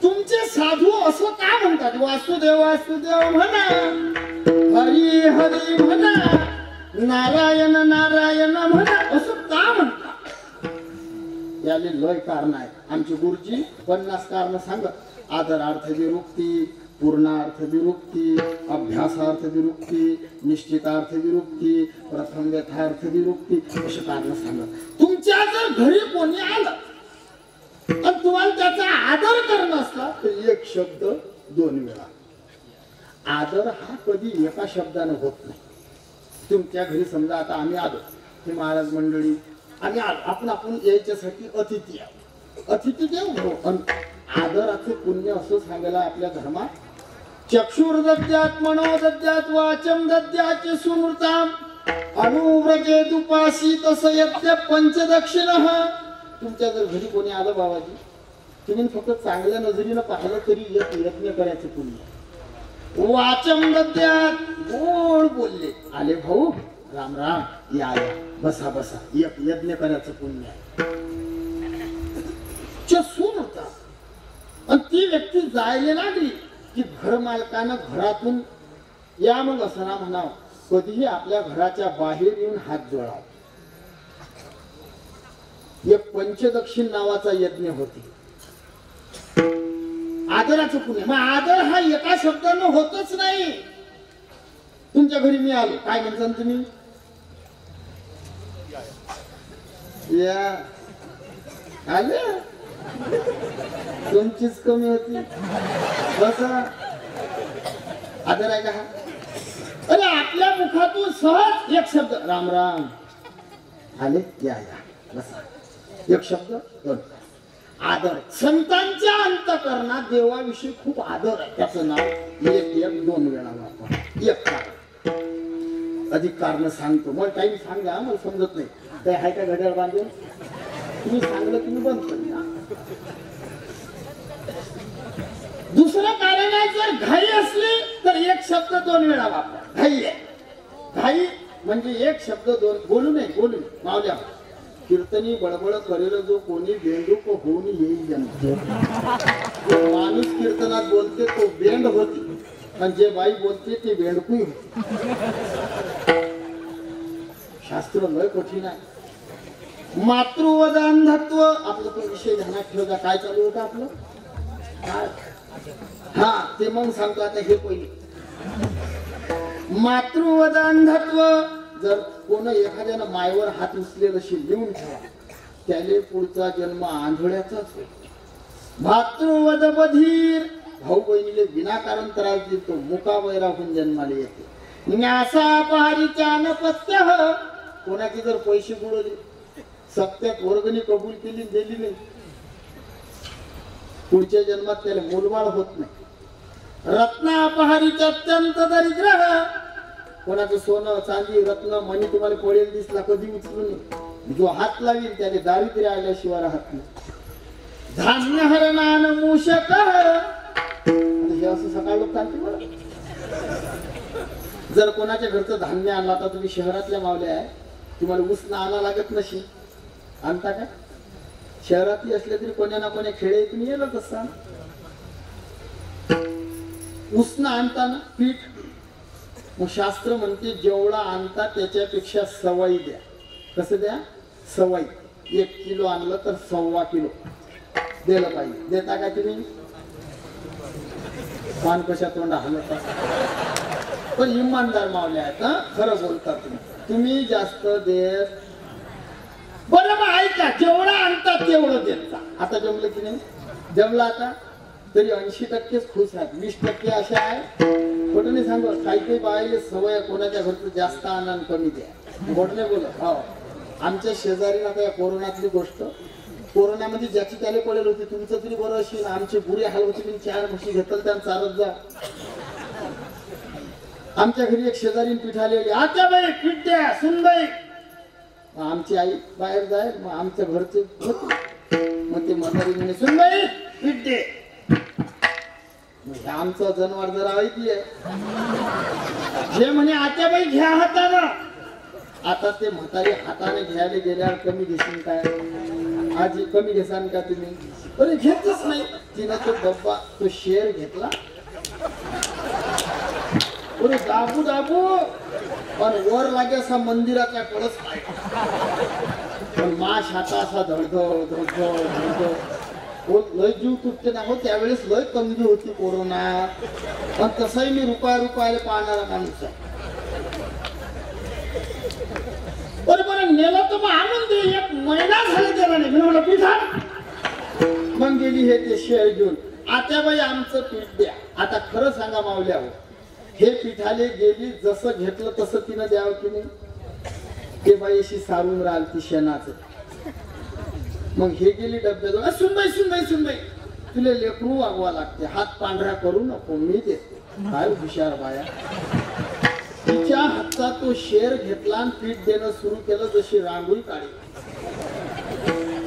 तुमचे साधू असं का म्हणतात वासुदेव वासुदेव म्हणा हरी हरी म्हणा नारायण नारायण म्हणा असं का म्हणतात याले लय कारण आहे. आमची गुरुजी 50 कारण सांगत आदरार्थ विरुक्ती पूर्णार्थ विरुक्ती अभ्यासार्थ विरुक्ती निश्चितार्थ विरुक्ती प्रथम व्यथार्थ विरुक्ती अशी कारण सांगत. तुमच्या जर घरी कोणी आलं आणि तुम्हाला त्याचा आदर करणं असला तर एक शब्द 2 वेळा. आदर हा कधी एका शब्दाने होत नाही. तुमच्या घरी समजा आता आम्ही आलो हे महाराज मंडळी आम्ही आपण यायच्यासाठी अतिथी आहोत. अतिथी देव हो आदराचे पुण्य असं सांगायला आपल्या धर्मात चक्षुर्दद्यात मनोदद्यात वाचम दद्याचे सुनृताम अनुव्रजेत उपासी तस यज्ञ पंचदक्षिणः. तुमच्या जर घरी कोणी आलं बाबाजी तुम्ही फक्त चांगल्या नजरीनं पाहिलं तरी एक यज्ञ करायचे पुण्य. वाचम दद्यात गोड बोलले आले भाऊ राम राम या या बसा बसा एक यज्ञ करायचं पुण्य आहे. सुनृता आणि ती व्यक्ती जायला लागली की घर मालकानं घरातून या मग असं ना म्हणावं कधीही आपल्या घराच्या बाहेर येऊन हात जोडावा. एक पंचदक्षिण नावाचा यज्ञ होती आदराचं पुण्य. मग आदर हा एका शब्दानं होतच नाही. तुमच्या घरी मी आलो काय म्हणता तुम्ही या आले तुमचीच कमी होती बसा आदर आहे का हा. अरे आपल्या मुखातून सहज एक शब्द राम राम आले या या बसा एक शब्द 2 आदर. संतांच्या अंतःकरणात देवाविषयी खूप आदर आहे. त्याचं नाव एक 2 वेळा वापर. एक कारण अधिक कारण सांगतो मला टाइम सांगा मला समजत नाही काय आहे का घड्याळ बांधून तुम्ही सांगलं तुम्ही बंद करा. दुसरं कारण आहे जर घाई असली तर एक शब्द 2 वेळा वापरा. घाई आहे घाई म्हणजे एक शब्द 2 बोलू नये बोलू मावल्या कीर्तनी बडबड करेल जो कोणी बेंडूक होऊन येईल. माणूस कीर्तनात बोलते तो बेंड होती आणि जे बाई बोलते ते बेंडकुई होती. शास्त्र लय कठीण आहे. मातृवद अंधत्व आपलं तो विषय ध्यानात ठेवता. काय चालू होतं आपलं हा ते मग सांगतो आता हे पहिले. मातृवद अंधत्व जर कोण एखाद्यानं मायवर हात उचलेलं असेल लिहून ठेवा त्याने पुढचा जन्म आंधळ्याचाच होईल. भातृवद बधीर भाऊ बहिणीले विनाकारण त्रास देतो मुकावैराहून जन्माला येते. न्यासापहारीच्या नपत्य कोणाची जर पैसे बुडवले सत्यात वर्गणी कबूल केली दिली नाही पुढच्या जन्मात त्याला मूलबाळ होत नाही. रत्नापहारीच्या अत्यंत दरिद्र कोणाचं सोनं चांदी रत्न मणी तुम्हाला पडेल दिसला कधी उचलून नाही. जो हात लावील त्याने दारिद्र्य आल्याशिवाय राहत नाही. धान्य हरणान मूषक हे असं सकाळ लोक चालते बरं. जर कोणाच्या घरचं धान्य आणलं आता तुम्ही शहरातल्या मावल्या आहे तुम्हाला उसनं आणा लागत नशी आणता का. शहरातली असले तरी कोण्या ना कोण्या खेडे तुम्ही येलच असता. उसनं आणताना पीठ मग शास्त्र म्हणते जेवढा आणता त्याच्यापेक्षा सवाई द्या. कसं द्या सवाई. 1 किलो आणलं तर 1.25 किलो दिलं पाहिजे. देता का तुम्ही पान कशा तोंडा हलवता पण इमानदार मावले आहेत हा खरं बोलता तुम्ही जास्त देत बरं मग ऐका जेवढा आणता तेवढं देता. आता जमलं की नाही जमलं आता तरी 80% खुश आहेत. 20% अशा आहे खोटं नाही सांगू. काही काही बायले सवय कोणाच्या घरचं जास्त आणा कमी द्या खोटं नाही बोलत. हो आमच्या शेजारी आता या कोरोनातली गोष्ट कोरोनामध्ये ज्याची त्याला पडेल होती तुमचं तरी बरं असेल. आमचे बुरे हाल होते तुम्ही 4 म्हशी घेतल त्यांना चालत जा. आमच्या घरी एक शेजारी पीठ आलेली आता बाई पीठ द्या सुनबाई. आमची आई बाहेर जाय मग आमच्या घरचे मग ते म्हातारी म्हणे सुनबाई पीठ दे. आमचं जनावर जरा ऐकली आहे जे म्हणे आत्याबाई घ्या हाताना आता ते म्हातारी हाताने घ्यायला गेल्यावर कमी घेशील काय? आजी कमी घेसान का तुम्ही? अरे घेतच नाही. तिनं तो डब्बा तो शेर घेतला. अरे दाबू दाबू पण वर लागे असा मंदिराचा कळस पण माश हाता असा धडधो धडधो धडधो. लय जीव तुटते ना हो. त्यावेळेस लय कमी होती कोरोना. पण तसंही मी रुपयाला पाहणारा माणूस आहे. बरोबर नेला तर मग आणून दे. एक महिना झाला गेला नाही. मी म्हणलं पीठ आण. मग गेली हे ते शेअर घेऊन. आत्याबाई आमचं पीठ द्या. आता खरं सांगा मावल्या हो, हे पिठाले गेली जसं घेतलं तसं तिनं द्यावं की नाही? ते बाई अशी सारून राहिली ती शेणाचं. मग हे गेली डब्यात. सुनबाई तुला लेकरू वागवा लागते. हात पांढरा करू नको मी देते. काय हुशार बाया. तिच्या हातचा तो शेर घेतला आणि पीठ देणं सुरू केलं. जशी रांगोळी काढली.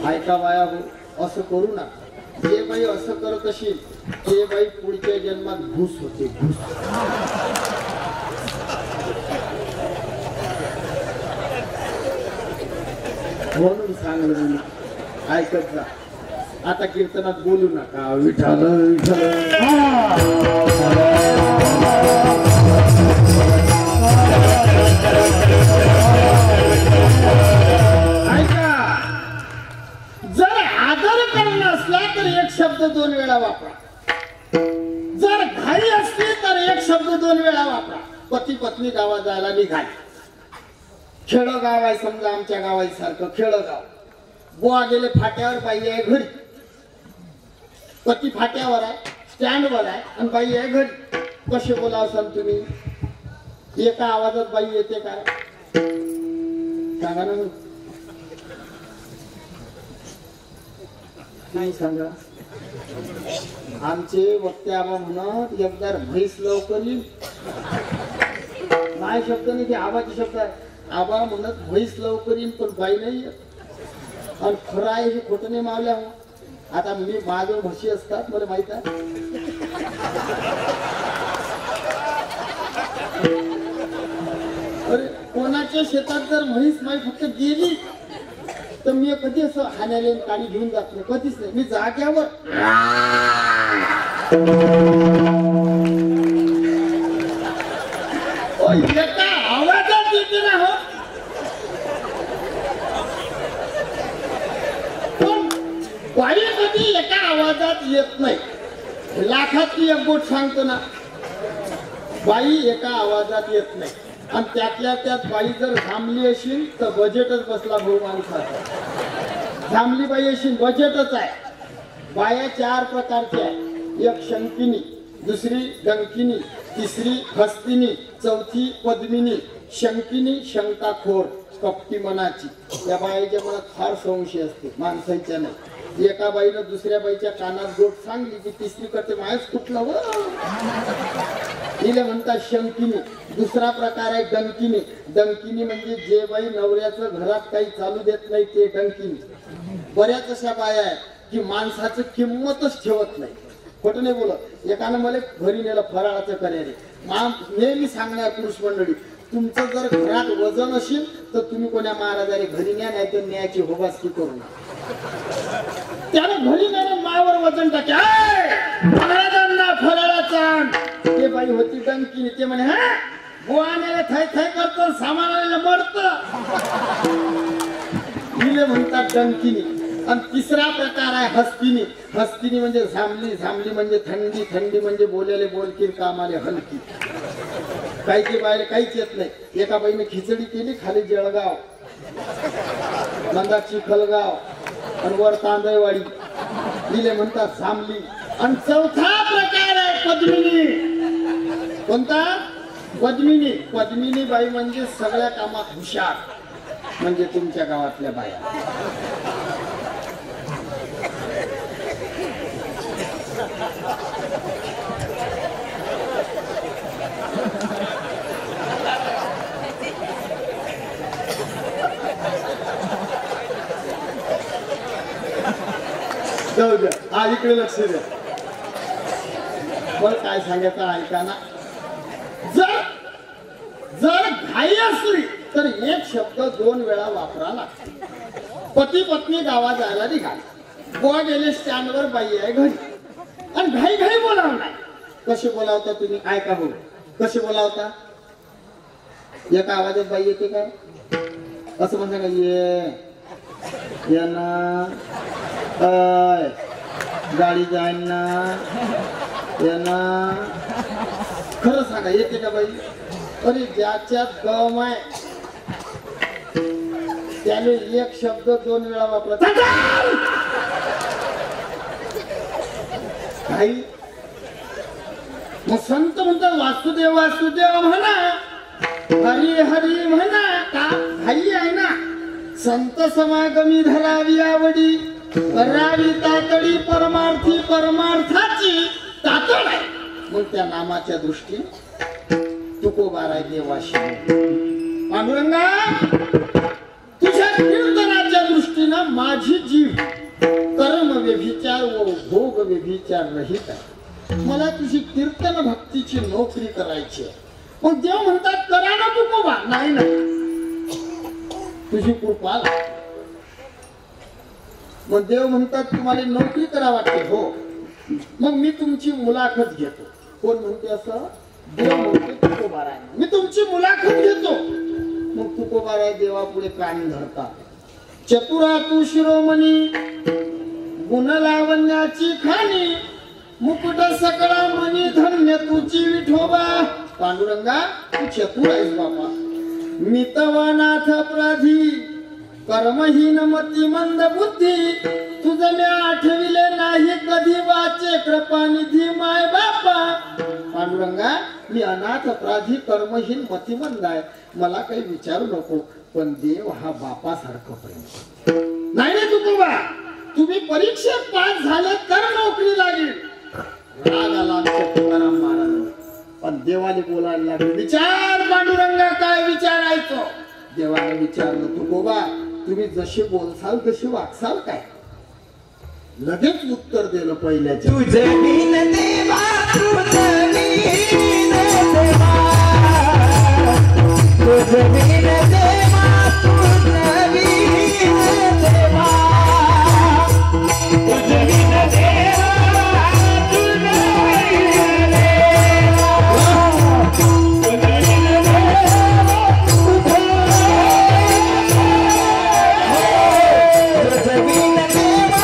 ऐका बाया हो, असं करू नका. जे बाई असं करत असेल ते बाई पुढच्या जन्मात घुस होते. घुस म्हणून सांगलं मी. ऐकत जा. आता कीर्तनात बोलू नका. विठाल ऐका. जर आदर करणं असला तर एक शब्द 2 वेळा वापरा. जर घाई असली तर एक शब्द 2 वेळा वापरा. पती पत्नी गावात जायला निघाली. खेडगाव आहे समजा आमच्या गावासारखं खेडगाव. बुवा गेले फाट्यावर, बाई आहे घरी. पती फाट्यावर आहे, स्टँडवर आहे आणि बाई आहे घरी. कसे बोलावसाल तुम्ही? एका आवाजात बाई येते काय? सांगा ना. नाही सांगा. आमचे वक्ते आबा म्हणत एकदा म्हैस लवकर येईल. नाही शब्द नाही ते आबाचे शब्द आहे. आबा म्हणत म्हैस लवकर येईल पण बाई नाही येत. आणि खरं आहे हे खोटं नाही मावल्या हो. आता मी माझं म्हशी असतात मला माहित आहे. अरे कोणाच्या शेतात जर म्हैस माई फक्त गेली तर मी कधी असं हाण्याले काळी घेऊन जात नाही. कधीच नाही. मी जाग्यावर एका आवाजात येते ना हो. पण बाई कधी एका आवाजात येत नाही. लाखातली एक गोष्ट सांगतो ना. बाई एका आवाजात येत नाही. आणि त्यातल्या त्यात बाई जर थांबली असेल तर बजेटच बसला भाऊ माणसाचा. थांबली बाई असेल बजेटच आहे. बाया 4 प्रकारच्या आहे. एक शंकिनी, दुसरी डंकिनी, तिसरी हस्तिनी, चौथी पद्मिनी. शंकिनी शंकाखोर, कपटी मनाची. या बाईच्या मनात फार संशय असते, माणसाच्या नाही. एका बाईनं दुसऱ्या बाईच्या कानात गोट सांगली की तिसरी करते मायच कुठलं व. तिला म्हणतात शंकिनी. दुसरा प्रकार आहे डंकिनी. डंकिनी म्हणजे जे बाई नवऱ्याचं घरात काही चालू देत नाही ते डंकिनी. बऱ्याच अशा बाया आहेत की माणसाचं किंमतच ठेवत नाही. खोटं नाही बोलत. एकानं मला घरी नेलं फराळाचं करायला. नेहमी सांगणार पुरुष मंडळी, तुमचं जर घरात वजन असेल तर तुम्ही कोण्या महाराजाने घरी न्या, नाही तर न्यायची होबासकी करू नका. त्यानं घरी नेलं मावर वजन टाके. महाराजांना फराळाचा. ते बाई होती डंकी. ते म्हणे हा बुवाने थै थै करतो सामानाला मरत. तिले म्हणतात डंकिनी. आणि तिसरा प्रकार आहे हस्तिनी. हस्तिनी म्हणजे झांबली. झांबली म्हणजे थंडी. थंडी म्हणजे बोलायला बोलकीर, कामाले हलकी. काही बायला काहीच येत नाही. एका बाईने खिचडी केली, खाली जळगाव, नंदा चिखलगाव आणि वर तांदळवाडी. तिले म्हणतात झांबली. आणि चौथा प्रकार आहे पद्मिनी. कोणता? पद्मिनी. पद्मिनी बाई म्हणजे सगळ्या कामात हुशार. म्हणजे तुमच्या गावातल्या बाया. जाऊ द्या. हा इकडे लक्ष द्या. मला काय सांगायचं ऐका ना. जर घाई असली तर एक शब्द 2 वेळा वापरा लागतो. पती पत्नी गावात जायला निघाले. गोवा गेले स्टँडवर, बाई आहे घरी आणि घाई घाई बोलावणार. कसे बोलावता तुम्ही? काय का बोल कसे बोलावता? एका आवाजात बाई येते काय? असं म्हणता का? ये ना, गाडी जाईन ना, ये ना. खरं सांगा येते का बाई? अरे ज्याच्यात दम आहे त्याने एक शब्द 2 वेळा वापरला. काही मग संत म्हणतात वासुदेव वासुदेव म्हणा, हरी हरी म्हणा. का घाई आहे ना? संत समागमी धरावी आवडी, करावी तातडी, परमार्थी परमार्थाची तातड आहे. मग त्या नामाच्या दृष्टीने तुकोबाराय देवाशी. पांडुरंगा, तुझ्या कीर्तनाच्या दृष्टीनं माझी जीव कर्म व्यभिचार व भोग व्यभिचार रहित आहे. मला तुझी कीर्तन भक्तीची नोकरी करायची आहे. मग देव म्हणतात करा ना तुकोबा. नाही ना, तुझी कृपा. मग देव म्हणतात तुम्हाला नोकरी करा वाटते. हो, मग मी तुमची मुलाखत घेतो. कोण म्हणते असं? देव म्हणते तुकोबाराय मी तुमची मुलाखत घेतो. मग तुकोबाराय देवापुढे कान धरतात. चतुरा तू शिरोमणी, गुण लावण्याची खाणी, मुकुट सकळा मनी, धन्य तुझी विठोबा. पांडुरंगा, तू चतुर आहेस बाबा. मितवनाथ अपराधी, कर्महीन मती मंद बुद्धी, तुझं मी आठविले नाही कधी वाचे कृपानिधी माय बापा. पांडुरंगा, मी अनाथ अपराधी कर्महीन मतिमंद आहे. मला काही विचारू नको, पण देव हा बापासारखं प्रेम. नाही रे तुकोबा, तुम्ही परीक्षेत पास झाले तर नोकरी लागेल. राग आला तुकाराम महाराज, पण देवाने बोलायला लागले. विचार पांडुरंगा, काय विचारायचं? देवाने विचारलं तुकोबा, तुम्ही जसे बोलसाल तसे वागसाल काय? लगेच उत्तर दिलं पहिल्याच्या. तुझं बिन देवा, तुझं बिन देवा, तुझं बिन देवा, तुझं बिन देवा, तुझं बिन देवा, तुझं बिन देवा, तुझं बिन देवा, तुझं बिन देवा,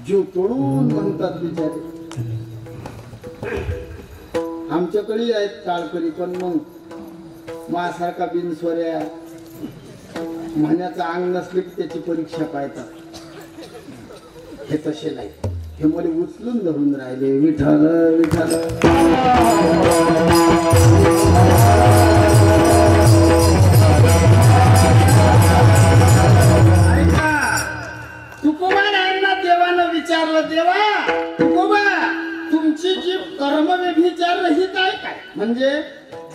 जीव तोडून म्हणतात बिचारे. आमच्याकडे आहेत टाळकरी, पण मग माझ्यासारखा बिनस्वऱ्या म्हण्याचं अंग नसले की त्याची परीक्षा पाहतात. हे तसे नाही. हे मला उचलून धरून राहिले. विठाल विठाल तुकोबारायांना देवानं विचारलं, देवा तुकोबा तुमची जी कर्म व्यभिचार रहित आहे काय, म्हणजे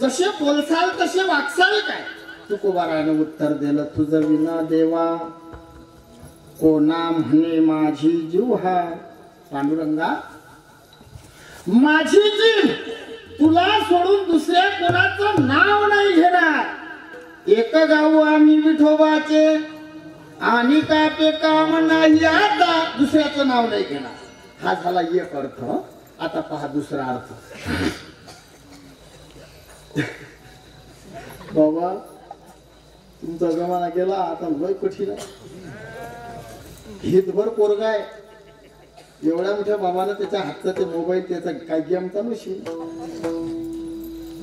जसे बोलसाल तसे वागसाल काय. तुकोबारायानं उत्तर दिलं, तुझं विना देवा कोणा म्हणे माझी जीव हा. पांडुरंगा माझी जीव तुला सोडून दुसऱ्या कोणाचं नाव नाही घेणार. एक गाव आम्ही विठोबाचे आणि का पे काम नाही, आता दुसऱ्याचं नाव नाही घेणार. हा झाला एक अर्थ. आता पहा दुसरा अर्थ. बाबा तुमचा जमाना गेला, आता लय कठीण आहे. हितभर पोरगा आहे. एवढ्या मोठ्या बाबानं त्याच्या हातचा ते मोबाईल, त्याचा काय गेम चालू शी.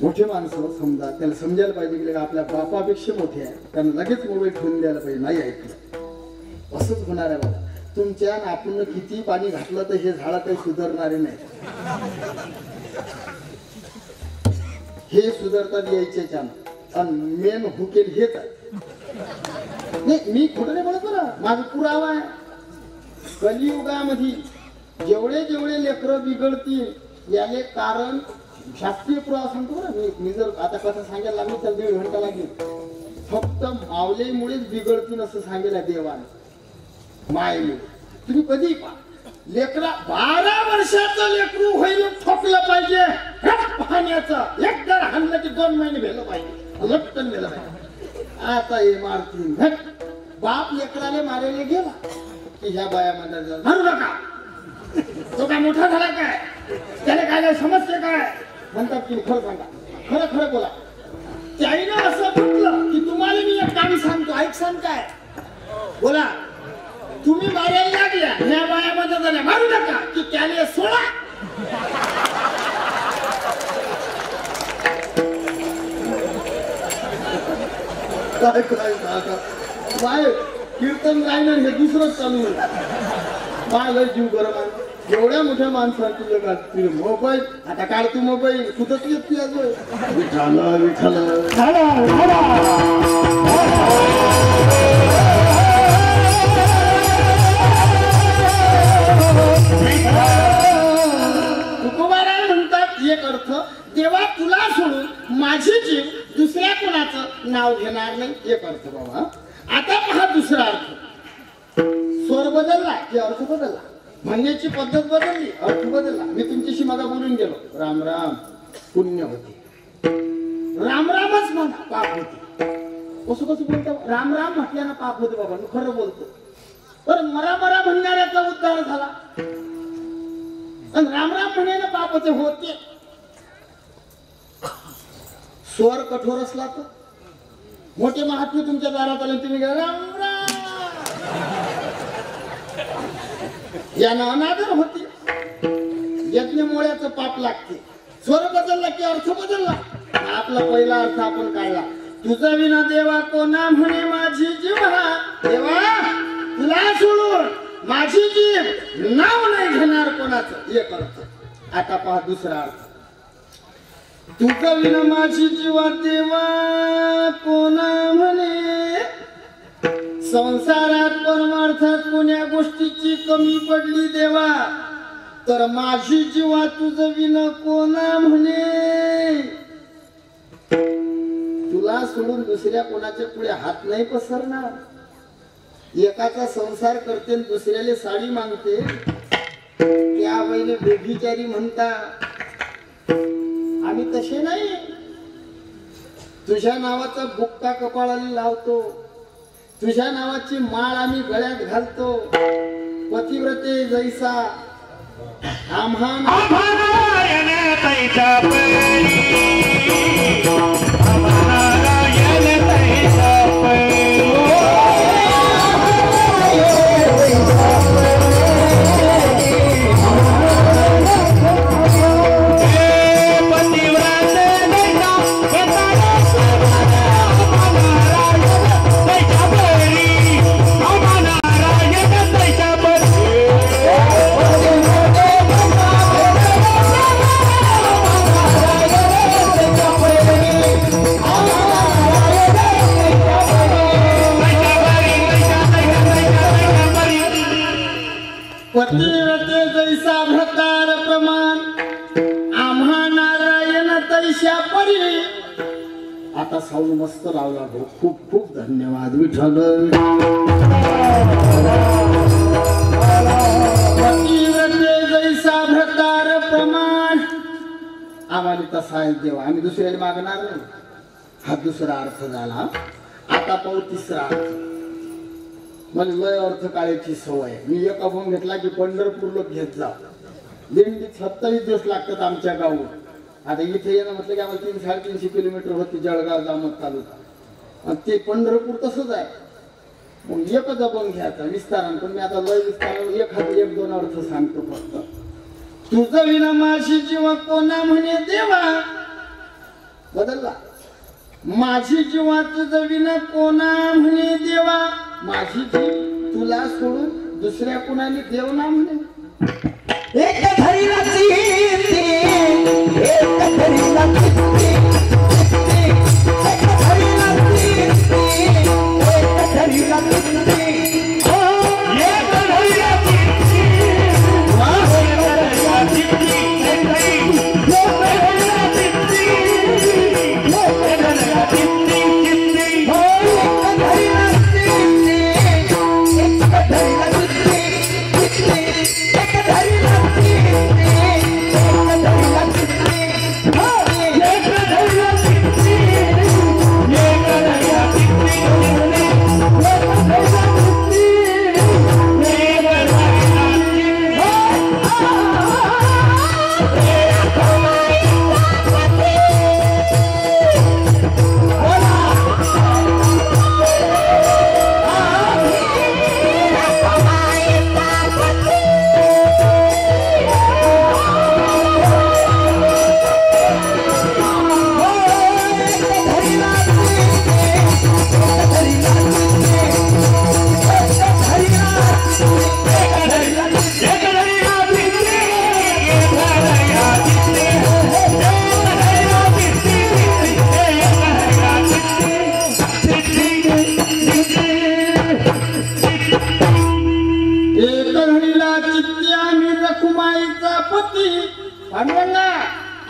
मोठे माणसं समजा त्याला समजायला पाहिजे की आपल्या बापापेक्षा मोठे आहे, त्यांना लगेच मोबाईल ठेवून द्यायला पाहिजे. नाही ऐकलं असंच होणार आहे बाबा. तुमच्या आपण किती पाणी घातलं तर हे झाड काही सुधारणारे नाही. हे सुधारतात यायचे छान आणि मेन हुकेल हेच आहे. नाही मी खोटं नाही म्हणत ना, माझा पुरावा आहे. कलियुगामध्ये जेवढे जेवढे लेकरं बिघडतील याले कारण शास्त्रीय पुरावा सांगतो बरं. मी जर आता कसं सांगायला लागलो तर 1.5 घंटा लागेल. फक्त मावलेमुळेच बिघडतील असं सांगेल देवाने. मायले तुम्ही कधी पहा लेकरा 12 वर्षाचं लेकरू होईल ठोकलं पाहिजे पाण्याचं. एकदा हाणलं की 2 महिने भेलं पाहिजे, लटकन गेलं पाहिजे. आता हे मारतील बाप लेकराले मारायला गेला की ह्या बाया म्हणतात मारू नका, तो काय मोठा झाला काय, त्याला काय समजते काय. म्हणतात की खरं सांगा, खरं खरं बोला. त्याईनं असं म्हटलं की तुम्हाला मी एक काम सांगतो, ऐक सांग काय बोला. तुम्ही मारायला लागल्या ह्या बाया म्हणतात झाल्या मारू नका की त्याने सोडा. काय काय काय कीर्तन गायनं हे दुसरंच चालू आहे. माझा जीव गरम आहे. एवढ्या मोठ्या माणसाला तुझं का मोबाईल आता काढ तू मोबाईल कुठंच येत तू अजून. विठाला विठाला तुकोबाराय म्हणतात एक अर्थ, देवा तुला सोडून माझी जीव दुसऱ्या कोणाचं नाव घेणार नाही. एक अर्थ बाबा. आता पहा दुसरा अर्थ. स्वर बदलला की अर्थ बदलला, म्हणण्याची पद्धत बदलली, अर्थ बदलला. मी तुमच्याशी मागा बोलून गेलो, राम राम पुण्य होते, राम रामच म्हणा पाप होते. कसं कसं बोलतो, राम राम म्हटल्यानं पाप होते बाबा. मी खरं बोलतो. पण मरा मरा म्हणणाऱ्याचा उद्धार झाला आणि राम राम म्हणण्यानं पापाचे होते. स्वर कठोर असला तर मोठे महात्मे तुमच्या दारात आले, तुम्ही राम राम यानं अनादर होते. यज्ञमुळ्याचं पाप लागते. स्वर बदलला की अर्थ बदलला. आपला पहिला अर्थ आपण काढला. तुझा विना देवा कोणा म्हणे माझी जीव हा. देवा तुला सोडून माझी जीव नाव नाही घेणार कोणाचं. एक अर्थ. आता पहा दुसरा अर्थ. तुझा विना माझी जीवा देवा कोणा म्हणे. संसारात परमार्थात कोण्या गोष्टीची कमी पडली देवा तर माझी जीवा तुझं विना कोणा म्हणे. तुला सोडून दुसऱ्या कोणाच्या पुढे हात नाही पसरणार. एकाचा संसार करते दुसऱ्याला साडी मागते, त्या बाईने बेभिचारी म्हणता. आम्ही तसे नाही. तुझ्या नावाचा बुक्का कपाळाला लावतो, तुझ्या नावाची माळ आम्ही गळ्यात घालतो. पतिव्रते जैसा आम्हा पतिव्रत पतिव्रते जैसा भ्रतार प्रमाण आम्हा नारायण तैशा परी. आता साऊंड मस्त लावला भाऊ. खूप खूप धन्यवाद विठ्ठल. पतिव्रते जैसा भ्रतार प्रमाण आम्हाला तसा आहे देवा. आम्ही दुसऱ्याला मागणार नाही. हा दुसरा अर्थ झाला. आता पाहू तिसरा अर्थ. मला लय अर्थ काळाची सवय. मी एक अभंग घेतला की पंढरपूरला घेत जा. दिंडीत 27 दिवस लागतात आमच्या गावात. आता इथे येणं म्हटलं की आम्हाला 300-350 किलोमीटर होती जळगाव जामोद तालुका. आणि ते पंढरपूर तसंच आहे. मग एकच अभंग घ्यायचा विस्तारण. पण मी आता लय विस्तारण एक दोन अर्थ सांगतो फक्त. तुझं विना माझी जीवा कोणा म्हणे देवा. बदलला. माझी जीवा तुझं विना कोणा म्हणे देवा. माझी जीव तुला सोडून दुसऱ्या कुणाने देव ना म्हणे. एक धरीला चित्ती, एक धरीला चित्ती, एक धरीला चित्ती, एक धरीला चित्ती, एक धरीला चित्ती,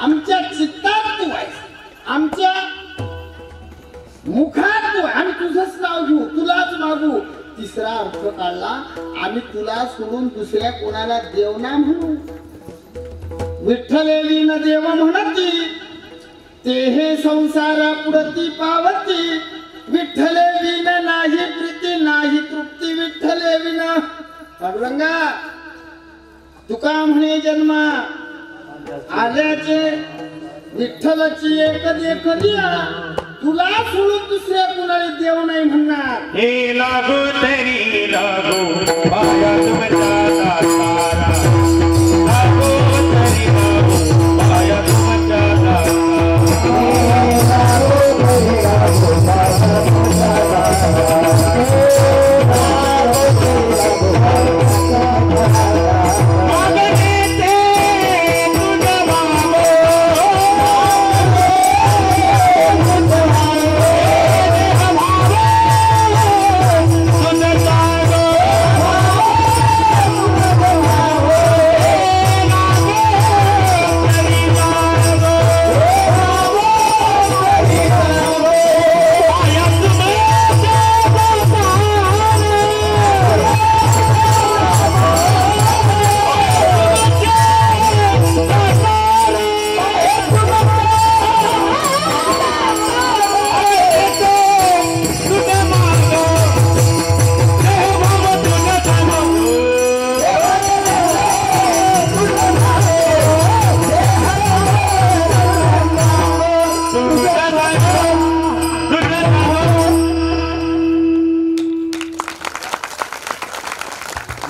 आमच्या चित्तात तू आहेस. आमच्या मुखात तू आहे. आम्ही तुझंच नाव घेऊ. तुलाच मागू. तिसरा अर्थ काढला. आम्ही तुला सोडून दुसऱ्या कोणाला देव ना म्हणू. विठ्ठलेली न देव म्हणती ते हे संसारा पुढती पावती. विठ्ठले विन नाही प्रीती नाही तृप्ती. विठ्ठले विन पांडुरंगा तुका म्हणे जन्मा आल्याचे विठ्ठलाची एक देखलिया. तुला सोडून दुसऱ्या कुणाला देव नाही म्हणणार. हे लागू तरी लागू पाया तुमच्या दातारा. लागू तरी लागू पाया तुमच्या दातारा. लागू तरी लागू पाया तुमच्या दातारा.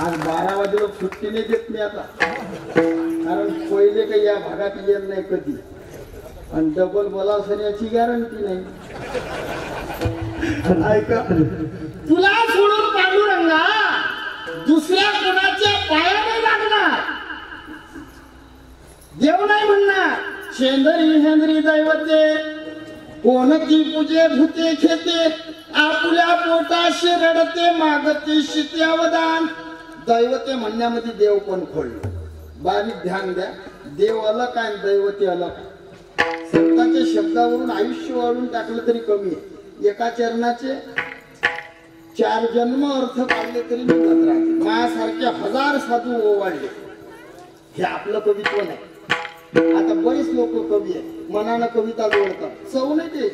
आज 12 वाजेला सुट्टीने देत नाही आता. कारण पहिले काही या भागात येत नाही कधी. आणि डबल बोलावसन याची गॅरंटी नाही. ऐका तुला सोडून पांडुरंगा दुसऱ्या कोणाच्या पाया नाही लागणार. देव नाही म्हणणार. शेंदरी हेंद्री दैवते कोणती पूजे भूते खेते. आपल्या पोटाशी रडते मागती शित्यावदान. दैवते म्हणण्यामध्ये देव पण खोडलं. बारीक ध्यान द्या, देव अलग आहे दैवते अलग आहे. संतांच्या शब्दावरून आयुष्य वाढून टाकलं तरी कमी आहे. एका चरणाचे 4 जन्म अर्थ काढले तरी निघत राहते. माझ्यासारखे 1000 साधू ओवाळले. हे आपलं कवित्व नाही. आता बरेच लोक कवी आहेत, मनानं कविता जोडतात, चव नाही ते.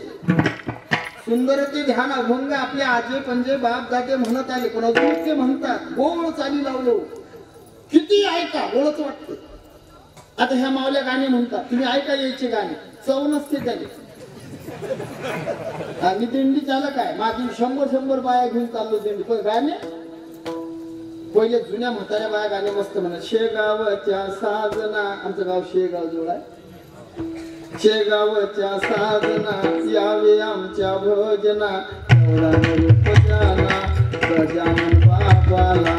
सुंदर ते ध्यान अभंग आपले आजे पंजे बाप दादे म्हणत आले, पण अजून ते म्हणतात गोळ चाली लावलो. किती ऐका गोळच वाटते. आता ह्या मावल्या गाणे म्हणतात, तुम्ही ऐका यायचे गाणे, चव नसते त्याने. मी दिंडी चालक आहे, माझी 100 बाया घेऊन चाललो दिंडी, पण गाणे पहिले जुन्या म्हाताऱ्या बाया गाणे मस्त म्हणत. शेगावच्या साजना, आमचं गाव शेगाव जवळ आहे. शेगावच्या साजना यावे आमच्या भजना, गजानन बापाला.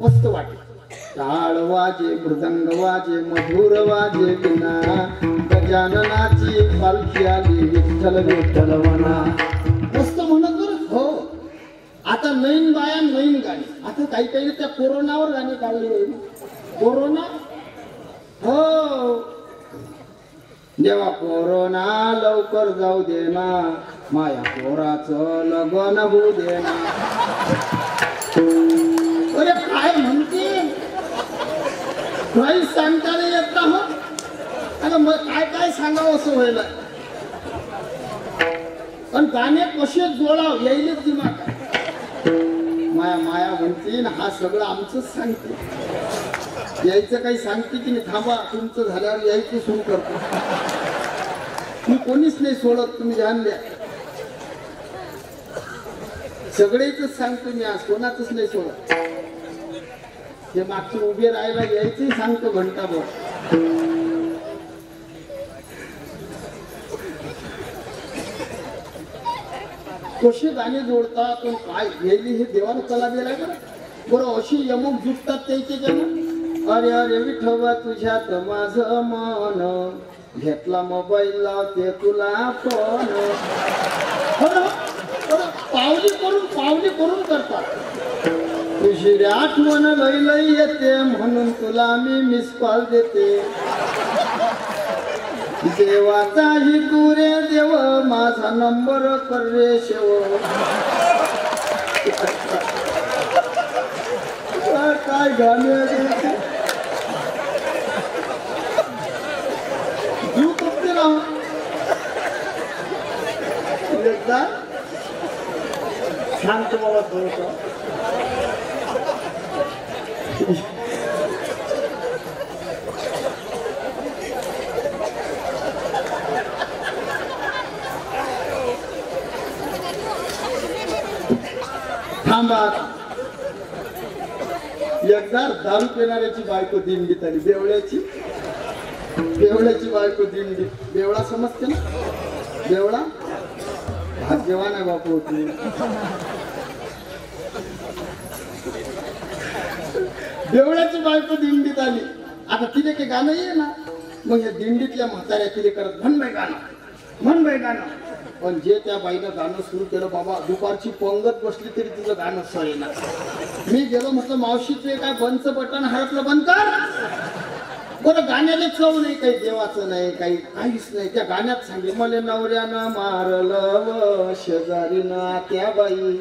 मस्त वाटे. टाळ वाजे मृदंग वाजे मधुर वाजे विना, गजाननाची पालखी आली विठ्ठल विठ्ठल म्हणा. मस्त म्हणत बरं. हो, आता नवीन बाया नवीन गाणी. आता काही त्या कोरोनावर गाणी काढली. कोरोना हो देवा, कोरोना लवकर जाऊ दे ना, माया पोराचं लग्न होऊ दे ना. अरे काय म्हणते, काही सांगता नाही येत ना. हो आता मग काय सांगावं असं व्हायला. पण गाणे कसे जोडाव यायलेच दिमाग. माया माया म्हणते, हा सगळं आमचंच सांगते. यायचं काही सांगते की नाही, थांबा तुमचं झाल्यावर यायचं सुरू करतो. मी कोणीच नाही सोडत, तुम्ही ध्यान द्या. सगळेच सांगतो मी, आज कोणाच नाही सोडत. हे मागचे उभे राहायला यायचंही सांगतो घंटाभर. कसे गाणे जोडतात, पण काय गेली हे देवाला कला दिला का बरं. अशी यमक जुटतात त्याचे जण. अरे अरे विठोबा तुझ्यात माझं मन, घेतला मोबाईल लावते तुला फोन. पावली करून करतात. तुझी आठवण लई लई येते, म्हणून तुला मी मिस कॉल देते. देवाचाही तू रे देव, माझा नंबर कर रे शेव. काय गाणे जीव करते ना. एकदा शांत मला थोडस. थांबा. एकदा दारू पिणाऱ्याची बायको दिंडीत आली. बेवळ्याची बायको दिंडीत. बेवळा समजते ना, बेवळा भाग्यवान आहे बापू होती. बेवळ्याची बायको दिंडीत आली. आता तिने काही गाणं ये ना, मग या दिंडीतल्या म्हाताऱ्या तिने करत म्हण बाई गाणं. पण जे त्या बाईनं गाणं सुरू केलं बाबा, दुपारची पंगत बसली तरी तुझं गाणं सळेना. मी गेलो, म्हटलं मावशी ते काय बंदचं बटन हरपलं, बंद कर. बरं गाण्याला चव नाही, काही देवाचं नाही, काहीच नाही. त्या गाण्यात सांगे, मले नवऱ्यानं मारलं शेजारीनं आत्या बाई.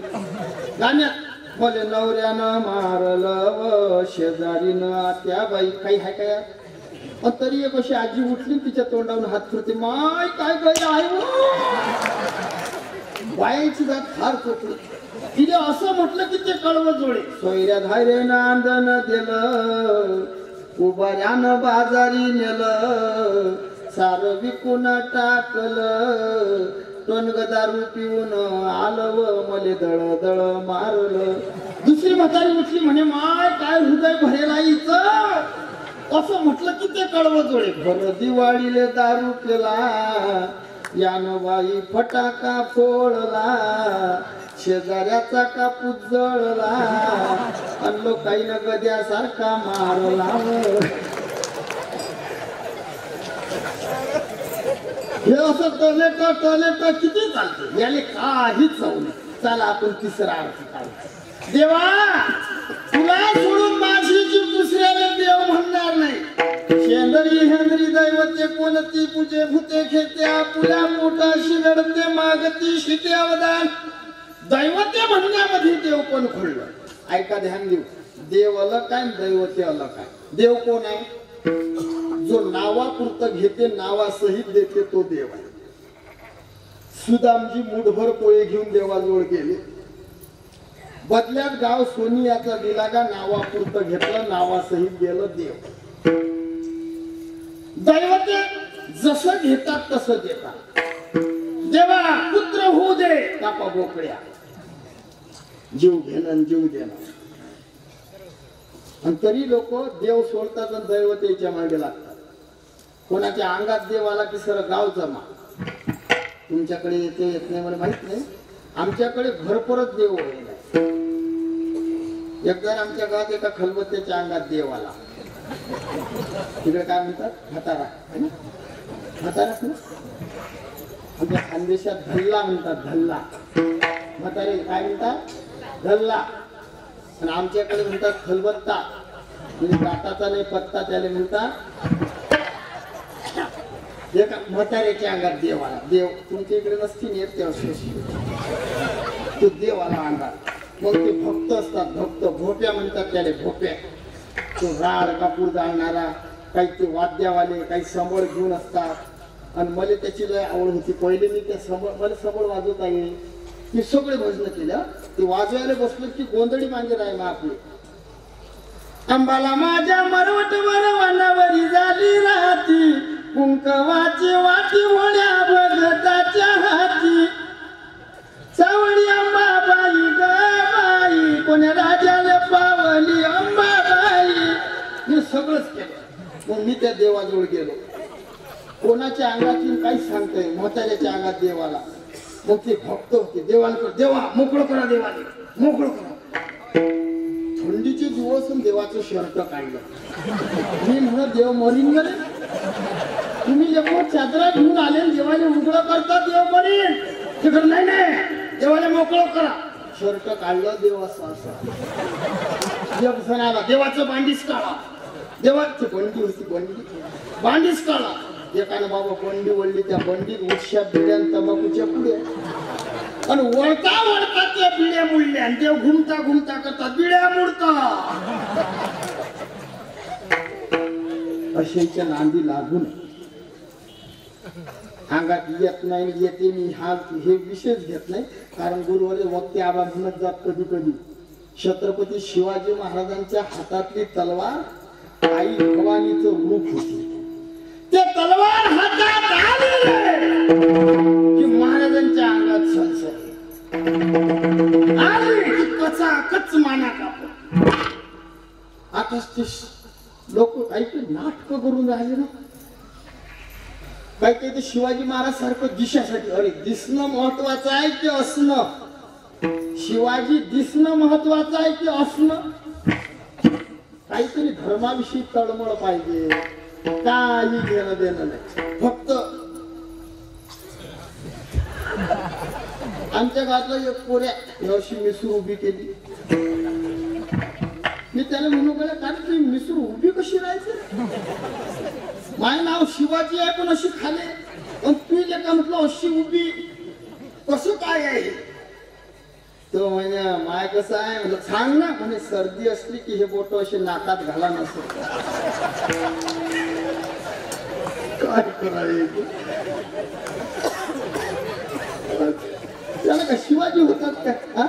गाण्यात मले नवऱ्यानं मारलं शेजारीनं आत्या बाई. काही हाय काय. पण तरी एक अशी आजी उठली, तिच्या तोंडावरून हात फिरते. माय काय काय आहे बायांची जात फार चोपली. तिने असं म्हटलं की ते कळवं जोडे. सोयऱ्या धायरे नांदन दिलं, उभाऱ्यानं बाजारी नेलं, सार विकून टाकलं, टोनग दारू पिऊन आलं, मले दळ दळ मारलं. दुसरी म्हातारी उठली, म्हणे माय काय हृदय भरेल आईचं. असं म्हटलं की ते कळवं जोडे. भर दिवाळीले दारू केला, यानं बाई फटाका फोडला, शेजाऱ्याचा कापूस जळला, आणि लोकाईनं गद्यासारखा मारला. हे असं टॉयलेट किती चालतं, याले काही चव नाही. चला आपण तिसरा अर्थ काढू. देवा तुला सोडून माझी जीव दुसऱ्याला देव म्हणणार नाही. शेंदरी हेंदरी दैवते कोणती पूजे भूते खेते आपुल्या मोठा शिरडते मागती शिते अवदान. दैवते म्हणण्यामध्ये देव कोण खोडलं? ऐका ध्यान देऊ. देव अलग आहे, दैवते अलग आहे. देव कोण आहे? जो नावापुरतं घेते, नावासहित देते, तो देव आहे. सुदामजी मुठभर पोळे घेऊन देवाजवळ गेले. बदल्यात गाव सोनियाचा दिला का? नावापुरतं घेतलं, नावासहित गेलं देव. दैवते जसं घेतात तसं देतात. देवा पुत्र होऊ दे, कापा बोकड्या. जीव घेणं जीव देणं. आणि तरी लोक देव सोडतात आणि दैवतेच्या मागे लागतात. कोणाच्या अंगात देव आला की सर गाव जमा. तुमच्याकडे येते येत नाही मला माहित नाही. आमच्याकडे भरपूरच देव आहे. एकदा आमच्या गावात एका खलबत्त्याच्या अंगात देव आला. तिकडे काय म्हणतात? म्हातारा. म्हातारा आमच्या खानदेशात धल्ला म्हणतात. धल्ला. म्हातारे काय म्हणतात? धल्ला. आणि आमच्याकडे म्हणतात खलबत्ता. म्हणजे दाताचा नाही पत्ता, त्याला म्हणतात. एका म्हाताऱ्याच्या अंगात देव आला. देव तुमच्या इकडे नसतील येत तेव्हा तो देव आला अंगात. मग ते भक्त असतात, भक्त. भोप्या म्हणतात त्याला, भोप्या. तो राड कापूर जाळणारा, काही ते वाद्यावाले, काही संबळ घेऊन असतात. आणि मला त्याची लय आवड होती. पहिले मी त्या संबळ, मला संबळ वाजवता येईल. मी सगळे भजन केलं. ते वाजवायला बसलो की गोंधळी मागे राही मग आपली. अंबाला माझ्या मरवटवर वनावरी झाली राहती, कुंकवाची वाटी होण्या भगताच्या हाती. सावळी अंबाबाई ग बाई, कोण्या राजाला पावली अंबाबाई. मी सगळंच केलं. मग मी त्या देवाजवळ गेलो. कोणाच्या अंगातून काही सांगतोय? म्हाताऱ्याच्या अंगात देवाला. मग ते भक्त होते. देवाला देवा मोकळं करा, देवाला मोकळं करा. थंडीचे दिवस देवाचं शर्ट काढलं. मी म्हणत देव मरीन गे. तुम्ही जेव्हा चादरा घेऊन आले देवाला मोकळं करता, देव मरीन. तिकडे नाही नाही, देवाला मोकळं करा. शर्ट काढलं. देव असं देव सणाला देवाचं बांडीस काढा. देवाची बंडी होती, बंडी बांडीस काढा. एकानं बाबा बंडी वळली. त्या बंडीत उठशा बिड्या तंबाखूच्या पुढे. आणि वळता वळता त्या बिड्या मुडल्या. आणि देव घुमता घुमता करतात बिड्या मुडता. अशाच्या नांदी लागून अंगात येत नाही. येते मी हे विशेष घेत नाही. कारण गुरुवारी वक्ते आबा म्हणत जात कधी कधी. छत्रपती शिवाजी महाराजांच्या हातातली तलवार आई भवानीचं रूप होती. ते तलवार हातात आली की महाराजांच्या अंगात संसर्ग आली की कचा कच माना कापड. आता ते लोक काही नाटक करून राहिले ना. काही ते शिवाजी महाराज सारखं दिशासाठी. अरे दिसणं महत्वाचं आहे की असणं? शिवाजी दिसणं महत्वाचं आहे की असणं? काहीतरी धर्माविषयी तळमळ पाहिजे. काही घेणं देणं नाही. फक्त आमच्या गावातला एक पोऱ्या यावर्षी मिसूर उभी केली. मी त्याला म्हणू गेला, कारण ती मिसूर उभी कशी राहायची? माझं नाव शिवाजी आहे पण अशी खाले. पण तू का म्हटलं अशी उभी कसं काय आहे? तो म्हणजे माय कसं आहे म्हणजे सांग ना. म्हणे सर्दी असली की हे बोट असे नाकात घाला नसत. काय करायचं? त्याला का शिवाजी होतात का?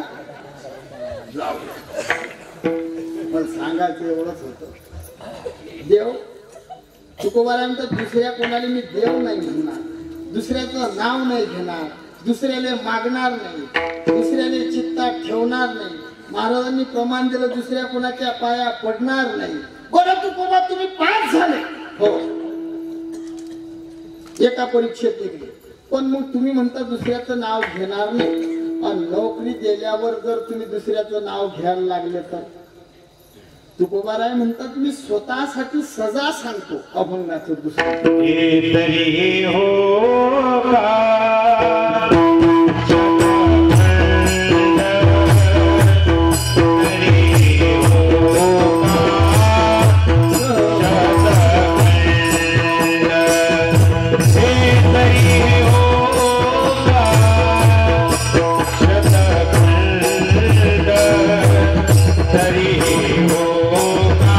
मला सांगायचं एवढंच होतं. देव तुकोबारांतर दुसऱ्या कोणाला मी देव नाही म्हणणार. दुसऱ्याचं नाव नाही घेणार. दुसऱ्याला मागणार नाही. दुसऱ्याने चित्तात ठेवणार नाही. महाराजांनी प्रमाण दिलं दुसऱ्या कोणाच्या पाया पडणार नाही. बरं तुकोबा तुम्ही पास झाले हो, एका परीक्षेत निघले. पण मग तुम्ही म्हणता दुसऱ्याचं नाव घेणार नाही. आणि नोकरी दिल्यावर जर तुम्ही दुसऱ्याचं नाव घ्यायला लागले तर तुकोबाराय म्हणतात मी स्वतःसाठी सजा सांगतो अभंगाचं दुसरं. हो का हो तरी हो का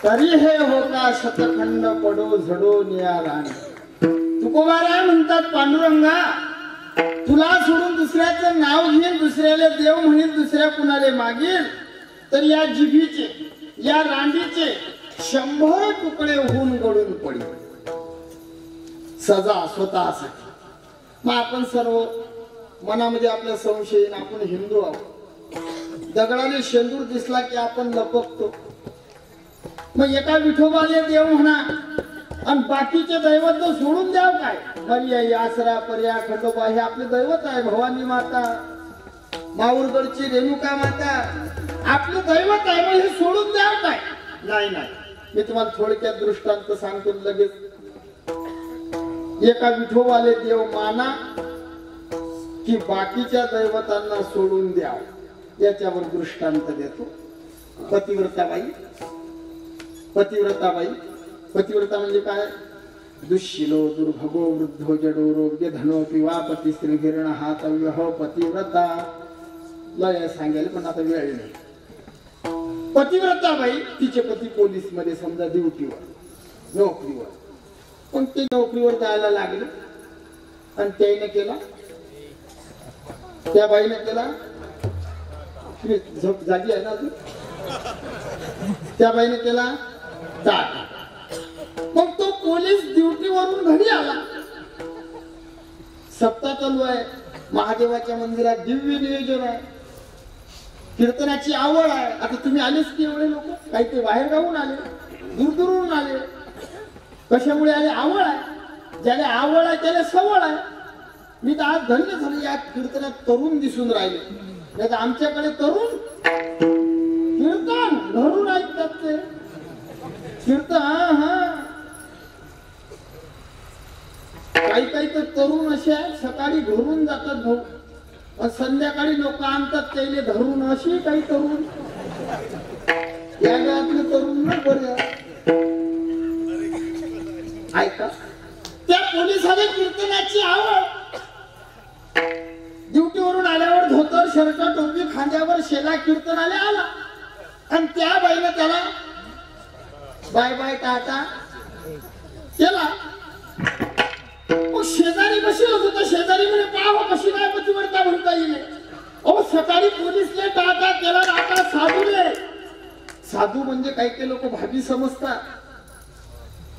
तरी हे हो का शतखंड पडो झडो नियाला तुकोबाराय म्हणतात पांडुरंगा तुला सोडून दुसऱ्याचं नाव घेईन दुसऱ्याला देव म्हणेन दुसऱ्या कुणाला मागेल तर या जिभीचे या रांडीचे 100 तुकडे होऊन गळून पडेल सजा स्वतःसाठी. मग आपण सर्व मनामध्ये आपल्या संशय आपण हिंदू आहोत. दगडाने शेंदूर दिसला की आपण लपकतो. मग एका विठोबाले देव म्हणा आणि बाकीचे दैवत सोडून द्याव काय. पर्याय आसरा पर्या खंडोबा हे आपले दैवत आहे. भवानी माता माऊरगडची रेणुका माता आपलं दैवत आहे. मग हे सोडून द्याव काय. नाही नाही मी तुम्हाला थोडक्यात दृष्टांत सांगतो लगेच. एका विठोबाले देव माना की बाकीच्या दैवतांना सोडून द्याव याच्यावर दृष्टांत देतो. पतिव्रताबाई पतिव्रता म्हणजे काय. दुःशिलो दुर्भगो वृद्धो जडो रोग्य धनो पिवा पती श्रीगिरण हातव्य हो पतिव्रता. लय सांगायला पण आता वेळ नाही. पतिव्रताबाई तिचे पती पोलीस मध्ये समजा ड्युटीवर नोकरीवर पण ते नोकरीवर जायला लागले आणि त्याने केला, त्या बाईने केला, झोप जागी आहे ना अजून, त्या बाईने केला टाटा. मग तो पोलीस ड्युटीवरून घरी आला. सप्ताह चालू आहे, महादेवाच्या मंदिरात दिव्य नियोजन आहे, कीर्तनाची आवड आहे. आता तुम्ही आलेच की एवढे लोक, काही ते बाहेर गावून आले, दूरदूरून आले. कशामुळे आले? आवड आहे. ज्याला आवड आहे त्याला सवड आहे. मी तर आज धन्य झालो, या कीर्तनात तरुण दिसून राहिले. नाही तर आमच्याकडे तरुण कीर्तन घरून ऐकतात ते कीर्तन. हा काही तर तरुण असे आहे, सकाळी घरून जातात भाऊ, पण संध्याकाळी लोक आणतात त्याला धरून. अशी काही तरुण या गावातले तरुण ना बरे ऐका. त्या पोलिसाला कीर्तनाची आवड. ड्युटीवरून आल्यावर धोतर शर्ट टोपी खांद्यावर शेला कीर्तनाला आला आणि त्या बाईने त्याला बाय बाय टाटा केला. शेजारी बसलो होतो, शेजारी म्हणे पाहा कशी काय पतिव्रता म्हणता येईल. अहो सकाळी पोलीसने टाटा केला, आता साधूले. साधू म्हणजे काही काही लोक भाभी समजतात.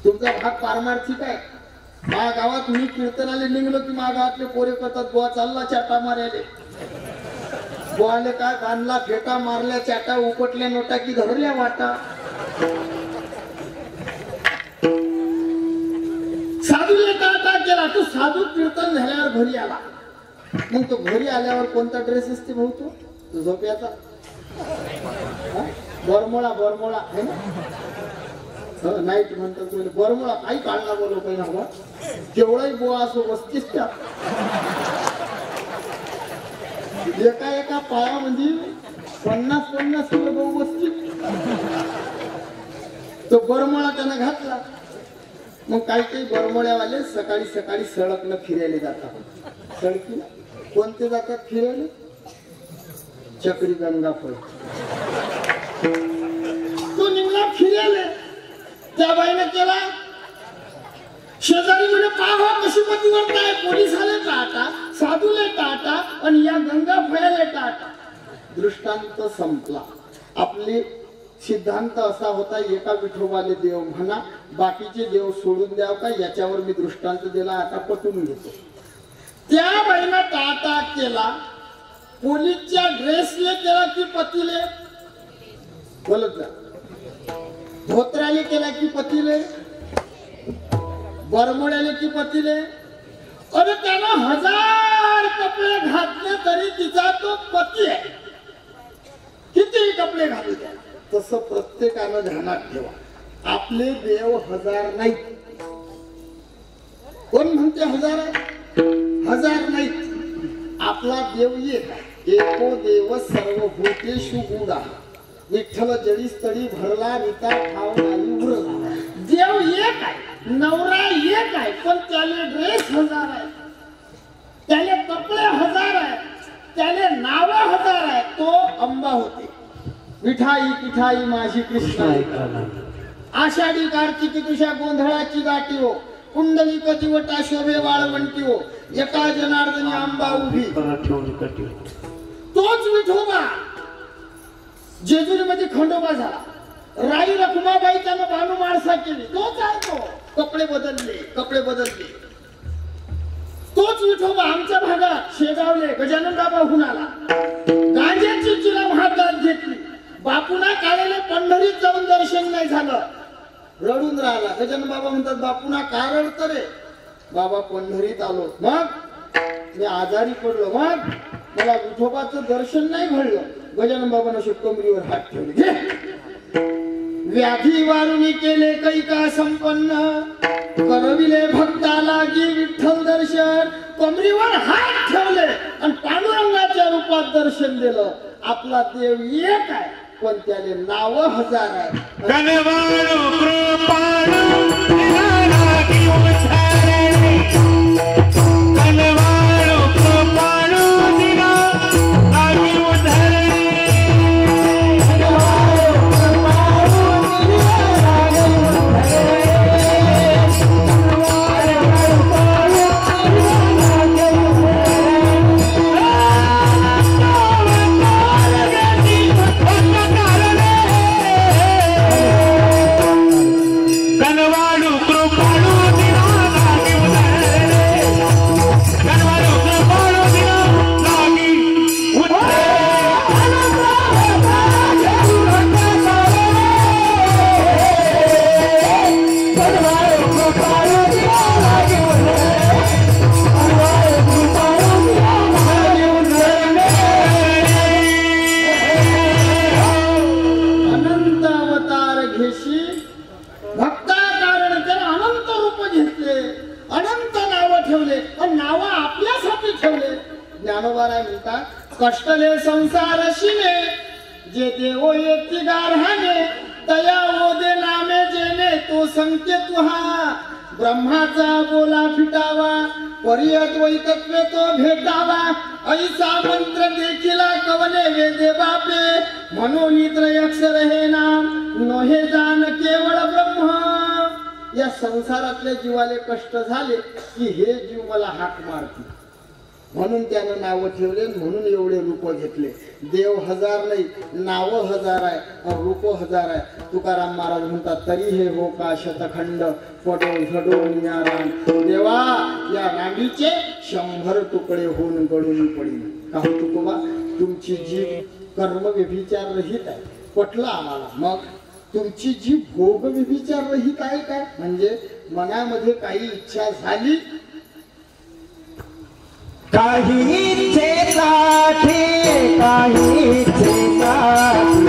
तुमचा भाग पारमार्थिक आहे. माझ्या गावात मी कीर्तनाला निघलो की माझ्या गावातले पोरे करतात, बुवा चालला चाटा मारायले. बुवाले काय बांधला फेटा मारल्या चाटा, उपटल्या नोटा की धरल्या वाटा. साधूला टाटा केला. तो साधू कीर्तन झाल्यावर घरी आला. मग तो घरी आल्यावर कोणता ड्रेस असते भाऊ? तो झोप्याचा बरमोळा. बरमोळा आहे ना, नाईट म्हणतात तुम्ही बरमोळा. काही काढला बोलो काही हवा केवढाही बोळा असो वस्तीच त्या एका एका पायामध्ये 50-50 किलो भाऊ वस्ती. तो बरमोळा त्यानं घातला. मग काही काही बरमोळ्यावाले सकाळी सकाळी सडकला फिरायला जातात. सडकी कोणते जातात फिरायला? चक्री गंगाफळ. तो निघला फिरायला. त्या बाईने केला. शेजारी म्हणे पाहा कशी पतिव्रता आहे. पोलिसाले टाटा, साधूले टाटा आणि या गंगाफळाले टाटा. दृष्टांत संपला. आपले सिद्धांत असा होता, एका विठोबाले देव म्हणा, बाकीचे देव सोडून द्याव का, याच्यावर मी दृष्टांत दिला. आता पटून घेतो. त्या बाईनं टाटा केला. पोलीसच्या ड्रेसले केला की पतीले? बोलत जा. धोत्राले केला की पतीले? बरमोड्याले की पतीले? अरे त्यानं 1000 कपडे घातले तरी तिचा तो पती आहे. किती कपडे घातले तसं प्रत्येकानं ध्यानात ठेवा. आपले देव 1000 नाही. कोण म्हणते 1000 आहे? 1000 नाही. आपला देव एक आहे. एको देव सर्वभूतेषु गूढा. विठ्ठल जळी स्थळी भरला रीता ठाव नाही उरला. देव एक आहे, नवरा एक आहे, पण त्याले ड्रेस 1000 आहे, त्याले कपडे 1000 आहे, त्याले नाव 1000 आहे. तो अंबा होते. विठाई पिठाई माझी कृष्णा. आषाढी कार्तिकी तुझ्या गोंधळाची गाठी हो. कुंडली कदिवटा शोभे वाळवंटी हो. एका जनार्दनी आंबा उभी. तोच विठोबा जेजुरीमध्ये खंडोबा झाला. राई रखुमाबाई त्यानं भानू माळसा केली. तोच आहे तो. कपडे बदलले, कपडे बदलले. तोच विठोबा आमच्या भागात शेगावले गजानन बाबा होऊन आला. गांजाची चिलम हातात घेतली. बापूना काढले पंढरीत जाऊन दर्शन नाही झालं. रडून राहिला. गजानन बाबा म्हणतात बापूना का रडत रे? बाबा पंढरीत आलो, मग मी आजारी पडलो, मग मला विठोबाचं दर्शन नाही घडलं. गजानन बाबांना कमरीवर हात ठेवले. घे. व्याधी वारुणी केले कैका संपन्न. करविले भक्ता लागी विठ्ठल दर्शन. कमरीवर हात ठेवले आणि पांडुरंगाच्या रूपात दर्शन दिलं. आपला देव एक आहे, पण त्याले नाव 1000 आहे. कनवाळू कृपाळू निरालागी उधारे. कनवाळू कृपाळू निरालागी उधारे. कनवाळू कृपाळू निरालागी उधारे. अनंत नावं ठेवले पण नावं आपल्यासाठी ठेवले. ज्ञानोबाराय म्हणतात, कष्टले संसार शिने जे देवो येती गारहाने तया ओदे नामे जेने तो संकेत हा ब्रह्माचा बोला फिटावा परियद्वैतत्वे तो भेटावा ऐसा मंत्र देखिला कवने वेदे बापे म्हणून त्रयक्षर हे नाम नोहे जाण केवळ ब्रह्म. या संसारातल्या जीवाले कष्ट झाले की हे जीव मला हाक मारते म्हणून त्यानं नावं ठेवले, म्हणून एवढे रूप घेतले. देव हजार नाही, नावं हजार आहे, रूप हजार आहे. तुकाराम महाराज म्हणतात, तरी हे हो का शतखंड पडो झडो नियाराम. देवा या रांगीचे 100 तुकडे होऊन गळून पडील. का हो तुकोबा, तुमची जीभ कर्म व्यभिचार रहित आहे, पटलं आम्हाला. मग तुमची जीभ भोग व्यभिचार रहित आहे काय? म्हणजे मनामध्ये काही इच्छा झाली काही इच्छेसाठी काही इच्छेसाठी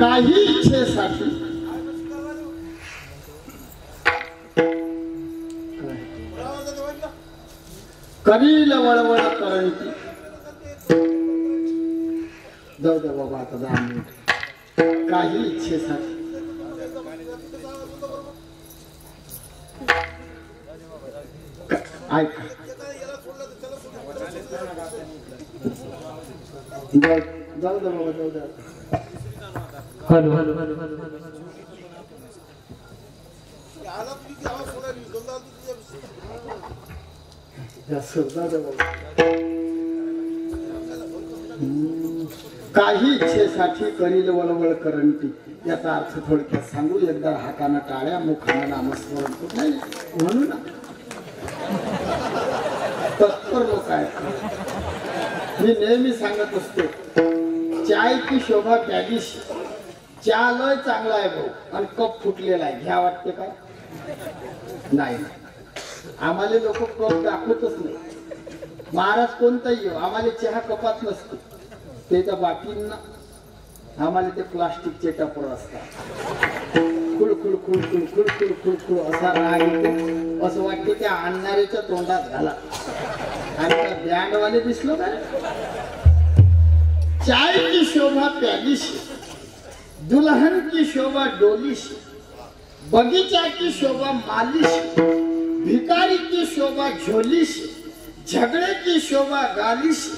काही इच्छेसाठी करील वळवळ करंती. जाऊ दे बाबा आता 10 मिनिट. काही इच्छेसाठी ऐका, जाऊ दे बाबा, जाऊ दे. हॅलो हॅलो हॅलो हॅलो काही इच्छेसाठी करील वळवळ करंटी. याचा अर्थ थोडक्यात सांगू. एकदा हाताने टाळ्या, मुखाने नामस्मरण होत नाही म्हणून तत्पर लोक आहेत. मी नेहमी सांगत असतो, चाय की शोभा प्यालीशी. चहा लय चांगला आहे भाऊ आणि कप फुटलेला आहे, घ्या वाटते काय? नाही, आम्हाला लोक कप दाखवतच नाही. महाराज कोणताही येऊ, आम्हाला चहा कपात नसतो, ते तर बाकींना आम्हाला ते प्लास्टिकचे टपर असतात. खुळखुळ खुळखुळ खुळखुळ खुळखुळ असा राग येतो, असं वाटते त्या आणणाऱ्याच्या तोंडात घाला. आणि त्या बँडवाले दिसलो का? चाय की शोभा प्यालीशी, दुल्हन की शोभा डोलीशी, बगीचा की शोभा मालिशी, भिकारी की शोभा झोलीशी, झगड़े की शोभा गालीशी.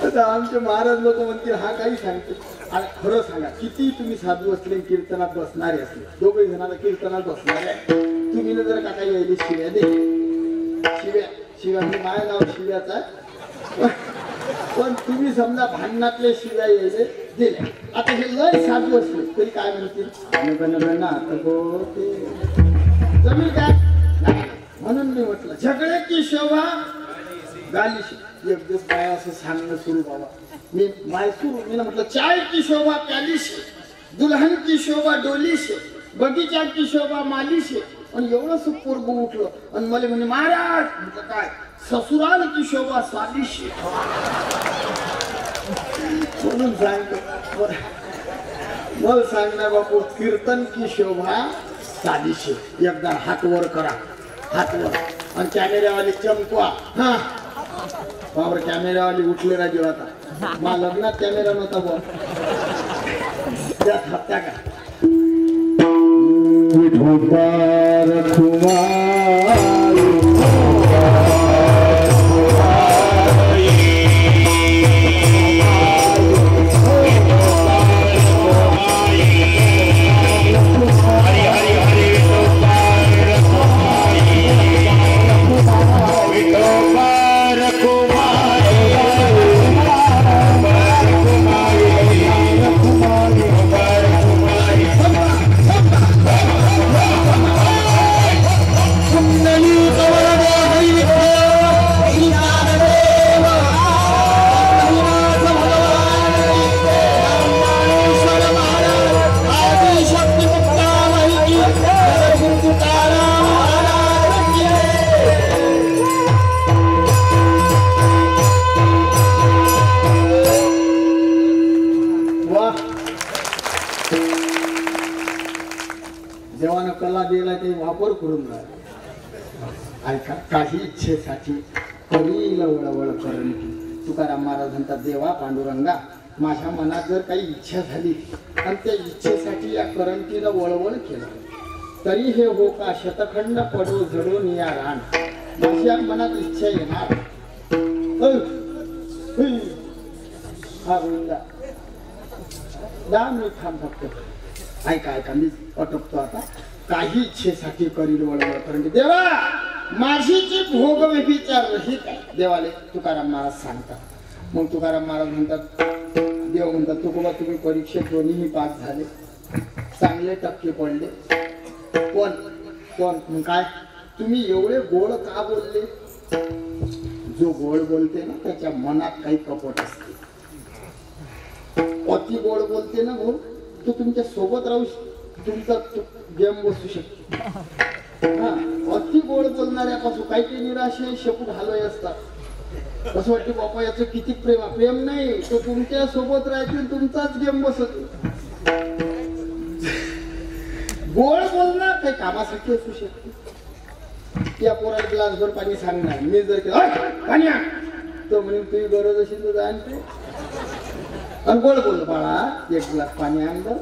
आता आमचे महाराज लोक म्हणतील हा काही सांगते. आणि खरं सांगा किती तुम्ही साधू असले कीर्तनात बसणारे असले दोघे जणांना कीर्तनात बसणारे तुम्ही ना जर का काही यायली शिव्या दे शिव्या मी माझं नाव शिव्याच आहे पण तुम्ही समजा भांडणातले शिव्या यायले दिले आता हे लय साधू असले तरी काय म्हणतील जमीन काय नाही म्हणून मी म्हटलं झगडे की शोभा गाली एक दिवस काय असं सांगणं सुरू बाबा मी म्हटलं चाय की शोभा प्याली से दुल्हन की शोभा डोली से बगीचा की शोभा माली से आणि एवढंसं पोरग उठलं आणि मला म्हणे महाराज म्हटलं काय ससुराल की शोभा साली से म्हणून सांगतो मला सांगणार बापू कीर्तन की शोभा साली से एकदा हात वर करा हात वर आणि कॅमेऱ्यावाले चमकवा हा बाबर कॅमेरावाली उठले राजीव आता मा लग्नात कॅमेरा नव्हता बुवा त्यात हत्या का देवानं कला दिला ते वापर करून ऐका काही इच्छेसाठी करील वळवळ करण तुकाराम महाराज म्हणतात देवा पांडुरंगा माझ्या मनात जर काही इच्छा झाली आणि त्या इच्छेसाठी या करंटीला वळवळ केलं तरी हे हो का शतखंड पडो झडून या रान माझ्या मनात इच्छा येणार हा गोविंदा दा मी थांब फक्त ऐका मी अटकतो आता काही इच्छेसाठी करील वळवळ कारण की देवा माझी जी भोग विचार रहित आहे देवाले तुकाराम महाराज सांगतात मग तुकाराम महाराज म्हणतात देव म्हणतात तुकोबा तुम्ही परीक्षेत दोन्हीही पास झाले चांगले टक्के पडले पण काय तुम्ही एवढे गोड का बोलले जो गोड बोलते ना त्याच्या मनात काही कपट असते अति गोड बोलते ना भाऊ तो तुमच्या सोबत राहू तुमचा गेम बसू शकतो हा अति गोड बोलणाऱ्यापासून काही काही निराशे शेपूट हलवाय असतात असं वाटतं बापा याचं किती प्रेम नाही तो तुमच्या सोबत राहतील तुमचाच गेम बसत गोड बोलणं काही कामासाठी असू शकते या पोराला ग्लासभर पाणी सांगणार मी जर केलं पाणी तो म्हणून तुझी गरज असेल तर जाणते आणि गोड बोल बाळा एक ग्लास पाणी आणलं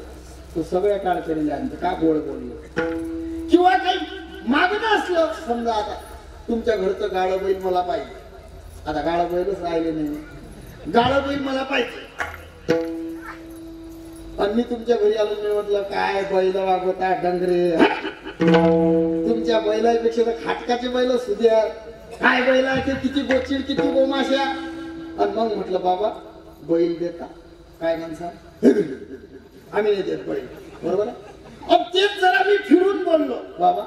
तो सगळ्या काळकडे आणतं का गोड बोललो किंवा काही मागणं असलं समजा आता तुमच्या घरचं गाळं बैल मला पाहिजे आता गाळं बैलच राहिले नाही गाळं बैल मला पाहिजे आणि मी तुमच्या घरी आलो मी म्हटलं काय बैल वागवता डंगरे तुमच्या बैलापेक्षा तर खाटकाचे बैल सुद्या काय बैल आहे ते किती गोचिड किती गोमाशा आणि मग म्हटलं बाबा बैल देता काय माणसा आम्ही नाही देत बैल बरोबर आहे तेच जरा मी फिरून बोललो बाबा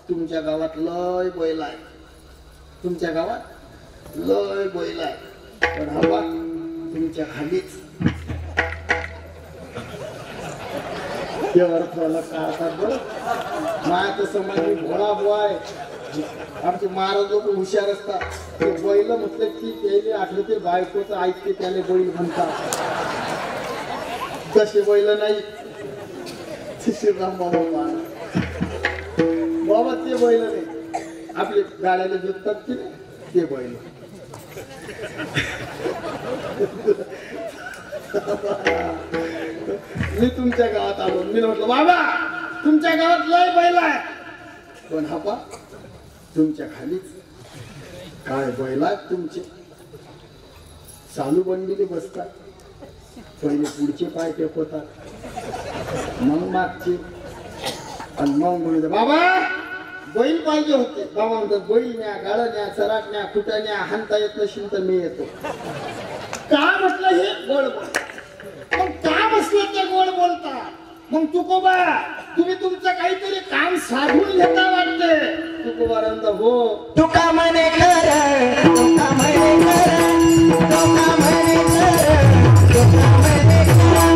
तुमच्या गावात लय बैल आहे तुमच्या गावात लय बैल आहे पण हवा तुमच्या खालीच ते अर्थाला काढतात बरं माया तसं माझी भोळा बुवा आहे आमचे महाराज लोक हुशार असतात ते बैल म्हटलं की त्याने आठवते ते बायकोचं ऐकते त्याने बैल म्हणतात तसे बैल नाही श्रीराम बाबा बाबा ते बैल नाही आपले गाड्याला जोडतात की नाही ते बैल मी तुमच्या गावात आलो मी म्हटलं बाबा तुमच्या गावात लय बैल आहे पण हापा तुमच्या खालीच काय बैल आहेत तुमचे चालू बंडीले बसतात पहिले पुढचे पाय टेकवतात मग मागचे आणि मग म्हणते बाबा बैल पाहिजे होते. बाबा म्हणतात बैल न्या, गाडा न्या, चराट न्या, खुटा न्या, हाणता येत नसेल तर मी येतो. का म्हटलं हे गोड बोल. मग का बसलं ते गोड बोलता. मग तुकोबा तुम्ही तुमचं काहीतरी काम साधून घेता वाटते. तुकोबा म्हणता हो. तुका म्हणे खरं, तुका म्हणे खरं, तुका म्हणे खरं, तुका म्हणे खरं,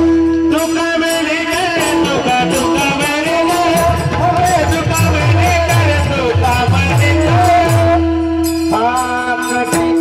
तुका मेरे घर तुका तुका मेरे घर होय तुका मेरे घर तुका मेरे घर हा कठीण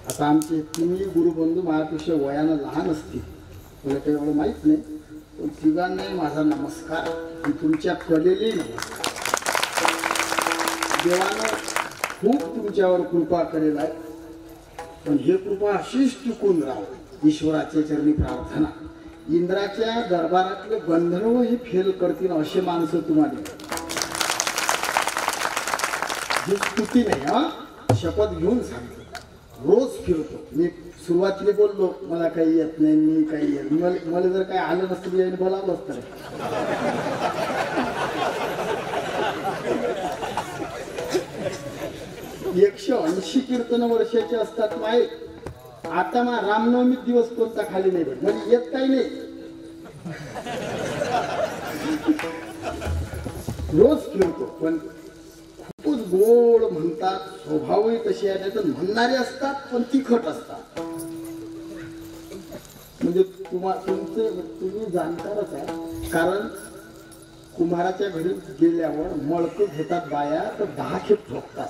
आता आमचे तिन्ही गुरुबंधू माझ्यापेक्षा वयानं लहान असतील मला काही एवढं माहीत नाही पण तिघांनाही माझा नमस्कार आणि तुमच्या कलेलाही नमस्कार. देवानं खूप तुमच्यावर कृपा करेल आहे पण हे कृपा अशीच टिकून राहावं ईश्वराच्या चरणी प्रार्थना. इंद्राच्या दरबारातले गंधर्व हे फेल करतील असे माणसं तुम्हाला ही स्तुती नाही. हा शपथ घेऊन सांगतो रोज फिरतो. मी सुरुवातीला बोललो मला काही येत नाही मी काही येत मला जर काही आलं नसतं याने बोलावं असतं. 180 कीर्तन वर्षाचे असतात माहीत. आता मग रामनवमी दिवस कोणता खाली नाही भेट म्हणजे येत काही नाही. रोज फिरतो पण खूपच गोड म्हणतात स्वभावही तशी आहे तर म्हणणारे असतात पण तिखट असतात. म्हणजे तुम्ही जाणकारच आहे कारण कुंभाराच्या घरी गेल्यावर मळकं घेतात बाया तर 10 खेप ठोकतात.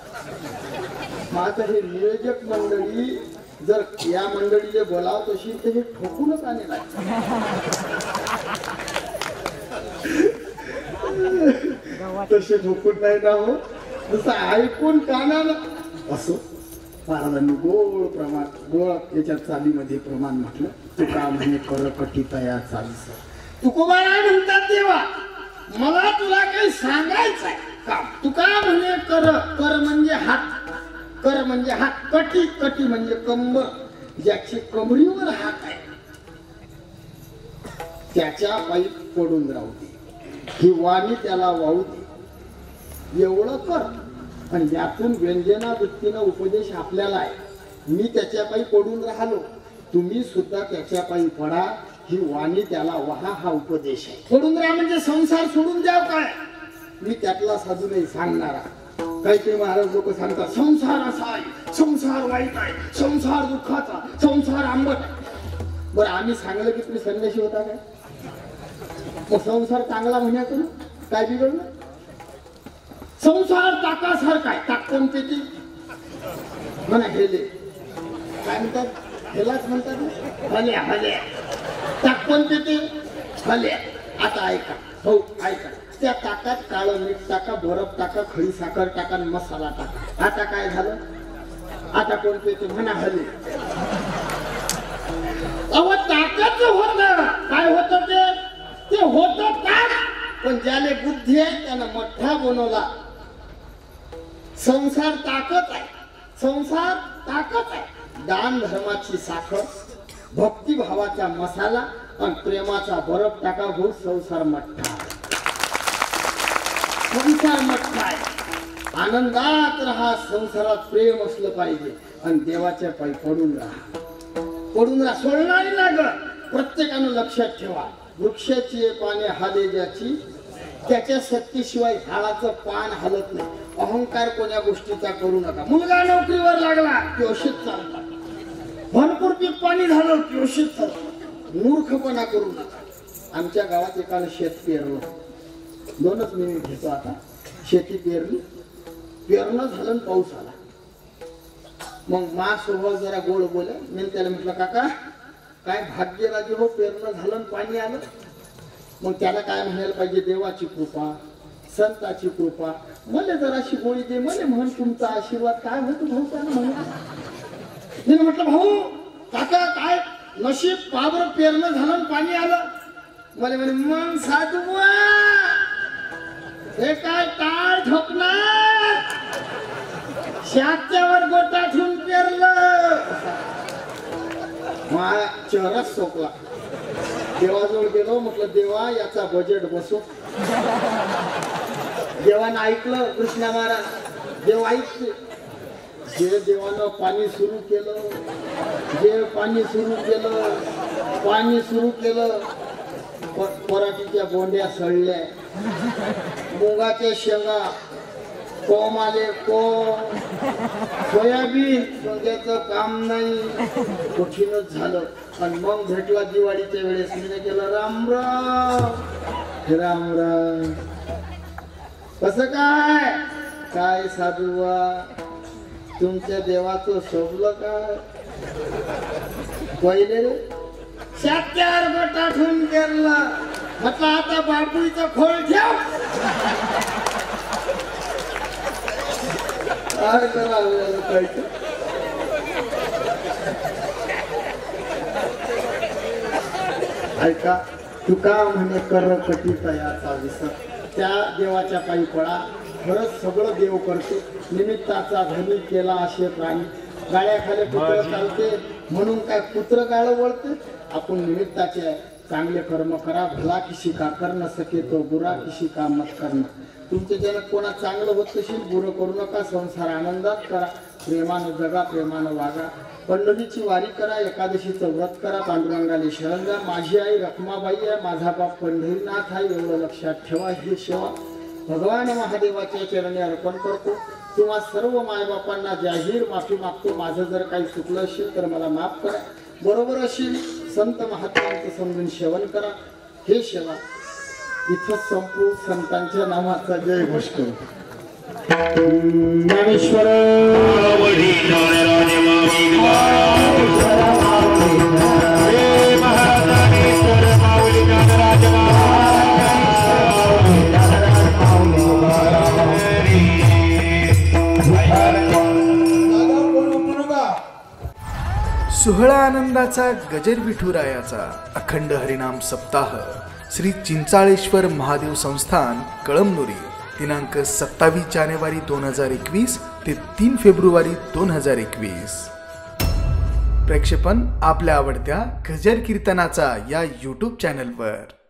माझं हे नियोजक मंडळी जर या मंडळीने बोलावत असेल तर हे ठोकूनच आणे लागतं. तसे ठोकून नाही ना हो, जसं ऐकून कानानं असो. महाराजांनी गोळ याच्या चालीमध्ये प्रमाण म्हटलं. तुका म्हणे कर कटी तया चालीस. तुकोबा काय म्हणतात देवा, मला तुला काही सांगायचं आहे काम. तुका म्हणे कर म्हणजे हात, कर म्हणजे हात, कटी म्हणजे कंबर. ज्याची कमरीवर हात आहे त्याच्या पायी पडून राहू दे, ही वाणी त्याला वाहू दे, एवढं कर. आणि यातून व्यंजना वृत्तीनं उपदेश आपल्याला आहे. मी त्याच्या पायी पडून राहिलो, तुम्ही सुद्धा त्याच्या पायी पडा, ही वाणी त्याला वहा, हा उपदेश आहे. पडून राहा म्हणजे संसार सोडून द्याव काय, मी त्यातला साधू नाही सांगणारा. काही महाराज लोक सांगतात संसार असा आहे, संसार वाईट आहे, संसार दुःखाचा, संसार आंबट आहे. बरं आम्ही सांगलं की तुम्ही संन्यासी होता काय? मग संसार चांगला म्हणायचं ना, काय बिघडलं? संसार ताकासारखा आहे, ताक कोण पिते म्हणा, हेले काय म्हणतात, हेलाच म्हणतात हल्या हल्या. ताक कोण पिते हल्या. आता ऐका हो ऐका, त्या ताकात काळं मीठ टाका, बरफ टाका, खडी साखर टाका, मसाला टाका. आता काय झालं? आता कोण पिते म्हणा हले. अहो ताकाच होत काय होत, ते होत ताक, पण ज्याने बुद्धी आहे त्यानं मोठा बनवला. संसार ताकद आहे, संसार ताकद आहे. दान धर्माची साखर, भक्तिभावाचा मसाला आणि प्रेमाचा बरफ टाका, हो संसार मठ्ठा. संसार मठ्ठा आहे. आनंदात राहा, संसारात प्रेम असलं पाहिजे आणि देवाच्या पायी पडून राहा. पडून राहा, सोडणारी ना ग. प्रत्येकानं लक्षात ठेवा, वृक्षाची पाने हाले ज्याची, त्याच्या शक्तीशिवाय झाडाचं पान हलत नाही. अहंकार कोण्या गोष्टीचा करू नका. मुलगा नोकरीवर लागला की अशीच चालतात, भरपूर पीक पाणी झालं की अशीच चालतात. मूर्खपणा करू नका. आमच्या गावात एकानं शेत पेरलं, 2च मिनिट घेतो आता. शेती पेरली, पेरणं झालं आणि पाऊस आला. मग मा स्वभाव जरा गोड बोले. मी त्याला म्हटलं काका काय भाग्यराजे हो, पेरणं झालं पाणी आलं. मग त्याला काय म्हणायला पाहिजे, देवाची कृपा, संताची कृपा. मला जराशी गोळी दे, मला म्हण तुमचा आशीर्वाद काय होतो भाऊ. त्यानं म्हणून मी म्हटलं भाऊ काका काय नशीब, पावर पेरणं झालं पाणी आलं. मला म्हणे मग साधू हे काय टाळ ठोकणार, शाकच्यावर गोटा ठेवून पेरलं. माझा चेहराच सोकला. देवाजवळ गेलो, म्हटलं देवा याचा बजेट बसो. देवानं ऐकलं. कृष्णा महाराज देव ऐकते. जे देवानं पाणी सुरू केलं, जे पाणी सुरू केलं, पाणी सुरू केलं. पराठीच्या बोंड्या सळल्या, मुगाच्या शेंगा कोंब आले, कोंब सोयाबीन, सोंग्याचं काम नाही, कठीणच झालं. आणि मग भेटला दिवाळीच्या वेळेस. मी केलं राम राम राम राम. कसं काय काय साधूवा, तुमच्या देवाचं शोभलं काय? पहिले शाक्यावर गोटा ठेवून गेला. म्हटलं आता बाबुळीचं खोळ ठेव. काय करावं काय? ऐका, तुका म्हणे कर कटी तयाचा विसर. त्या देवाच्या पायी पडा. खरंच सगळं देव करते. निमित्ताचा धनी केला असे प्राणी. गाड्याखाली कुत्र चालते म्हणून काय कुत्र गाळं वळते. आपण निमित्ताचे चांगले कर्म करा. भला किसी का कर न सके तो बुरा किसी का मत करणं. तुमचे जन कोणा चांगलं होत असेल बुरं करू नका. संसार आनंदात करा. प्रेमानं जगा, प्रेमानं वागा. पंढरीची वारी करा. एकादशीचं व्रत करा. पांडुरंगाने शरण जा. माझी आई रखमाबाई आहे, माझा बाप पंढरीनाथ आहे, एवढं लक्षात ठेवा. ही सेवा भगवान महादेवाच्या चरणी अर्पण करतो. किंवा सर्व मायबापांना जाहीर माफी मागतो. माझं जर काही चुकलं असेल तर मला माफ करा. बरोबर असेल संत महात्म्यांचं समजून सेवन करा. हे सेवा इथं संपू. संतांच्या नामाचा जय घोष करू. ज्ञानेश्वर सोहळा आनंदाचा गजर विठुरायाचा अखंड हरिनाम सप्ताह श्री चिंचाळेश्वर महादेव संस्थान कळमनुरी दिनांक 27 जानेवारी 2021 ते 3 फेब्रुवारी 2021. प्रक्षेपण आपल्या आवडत्या गजर कीर्तनाचा या YouTube चॅनलवर.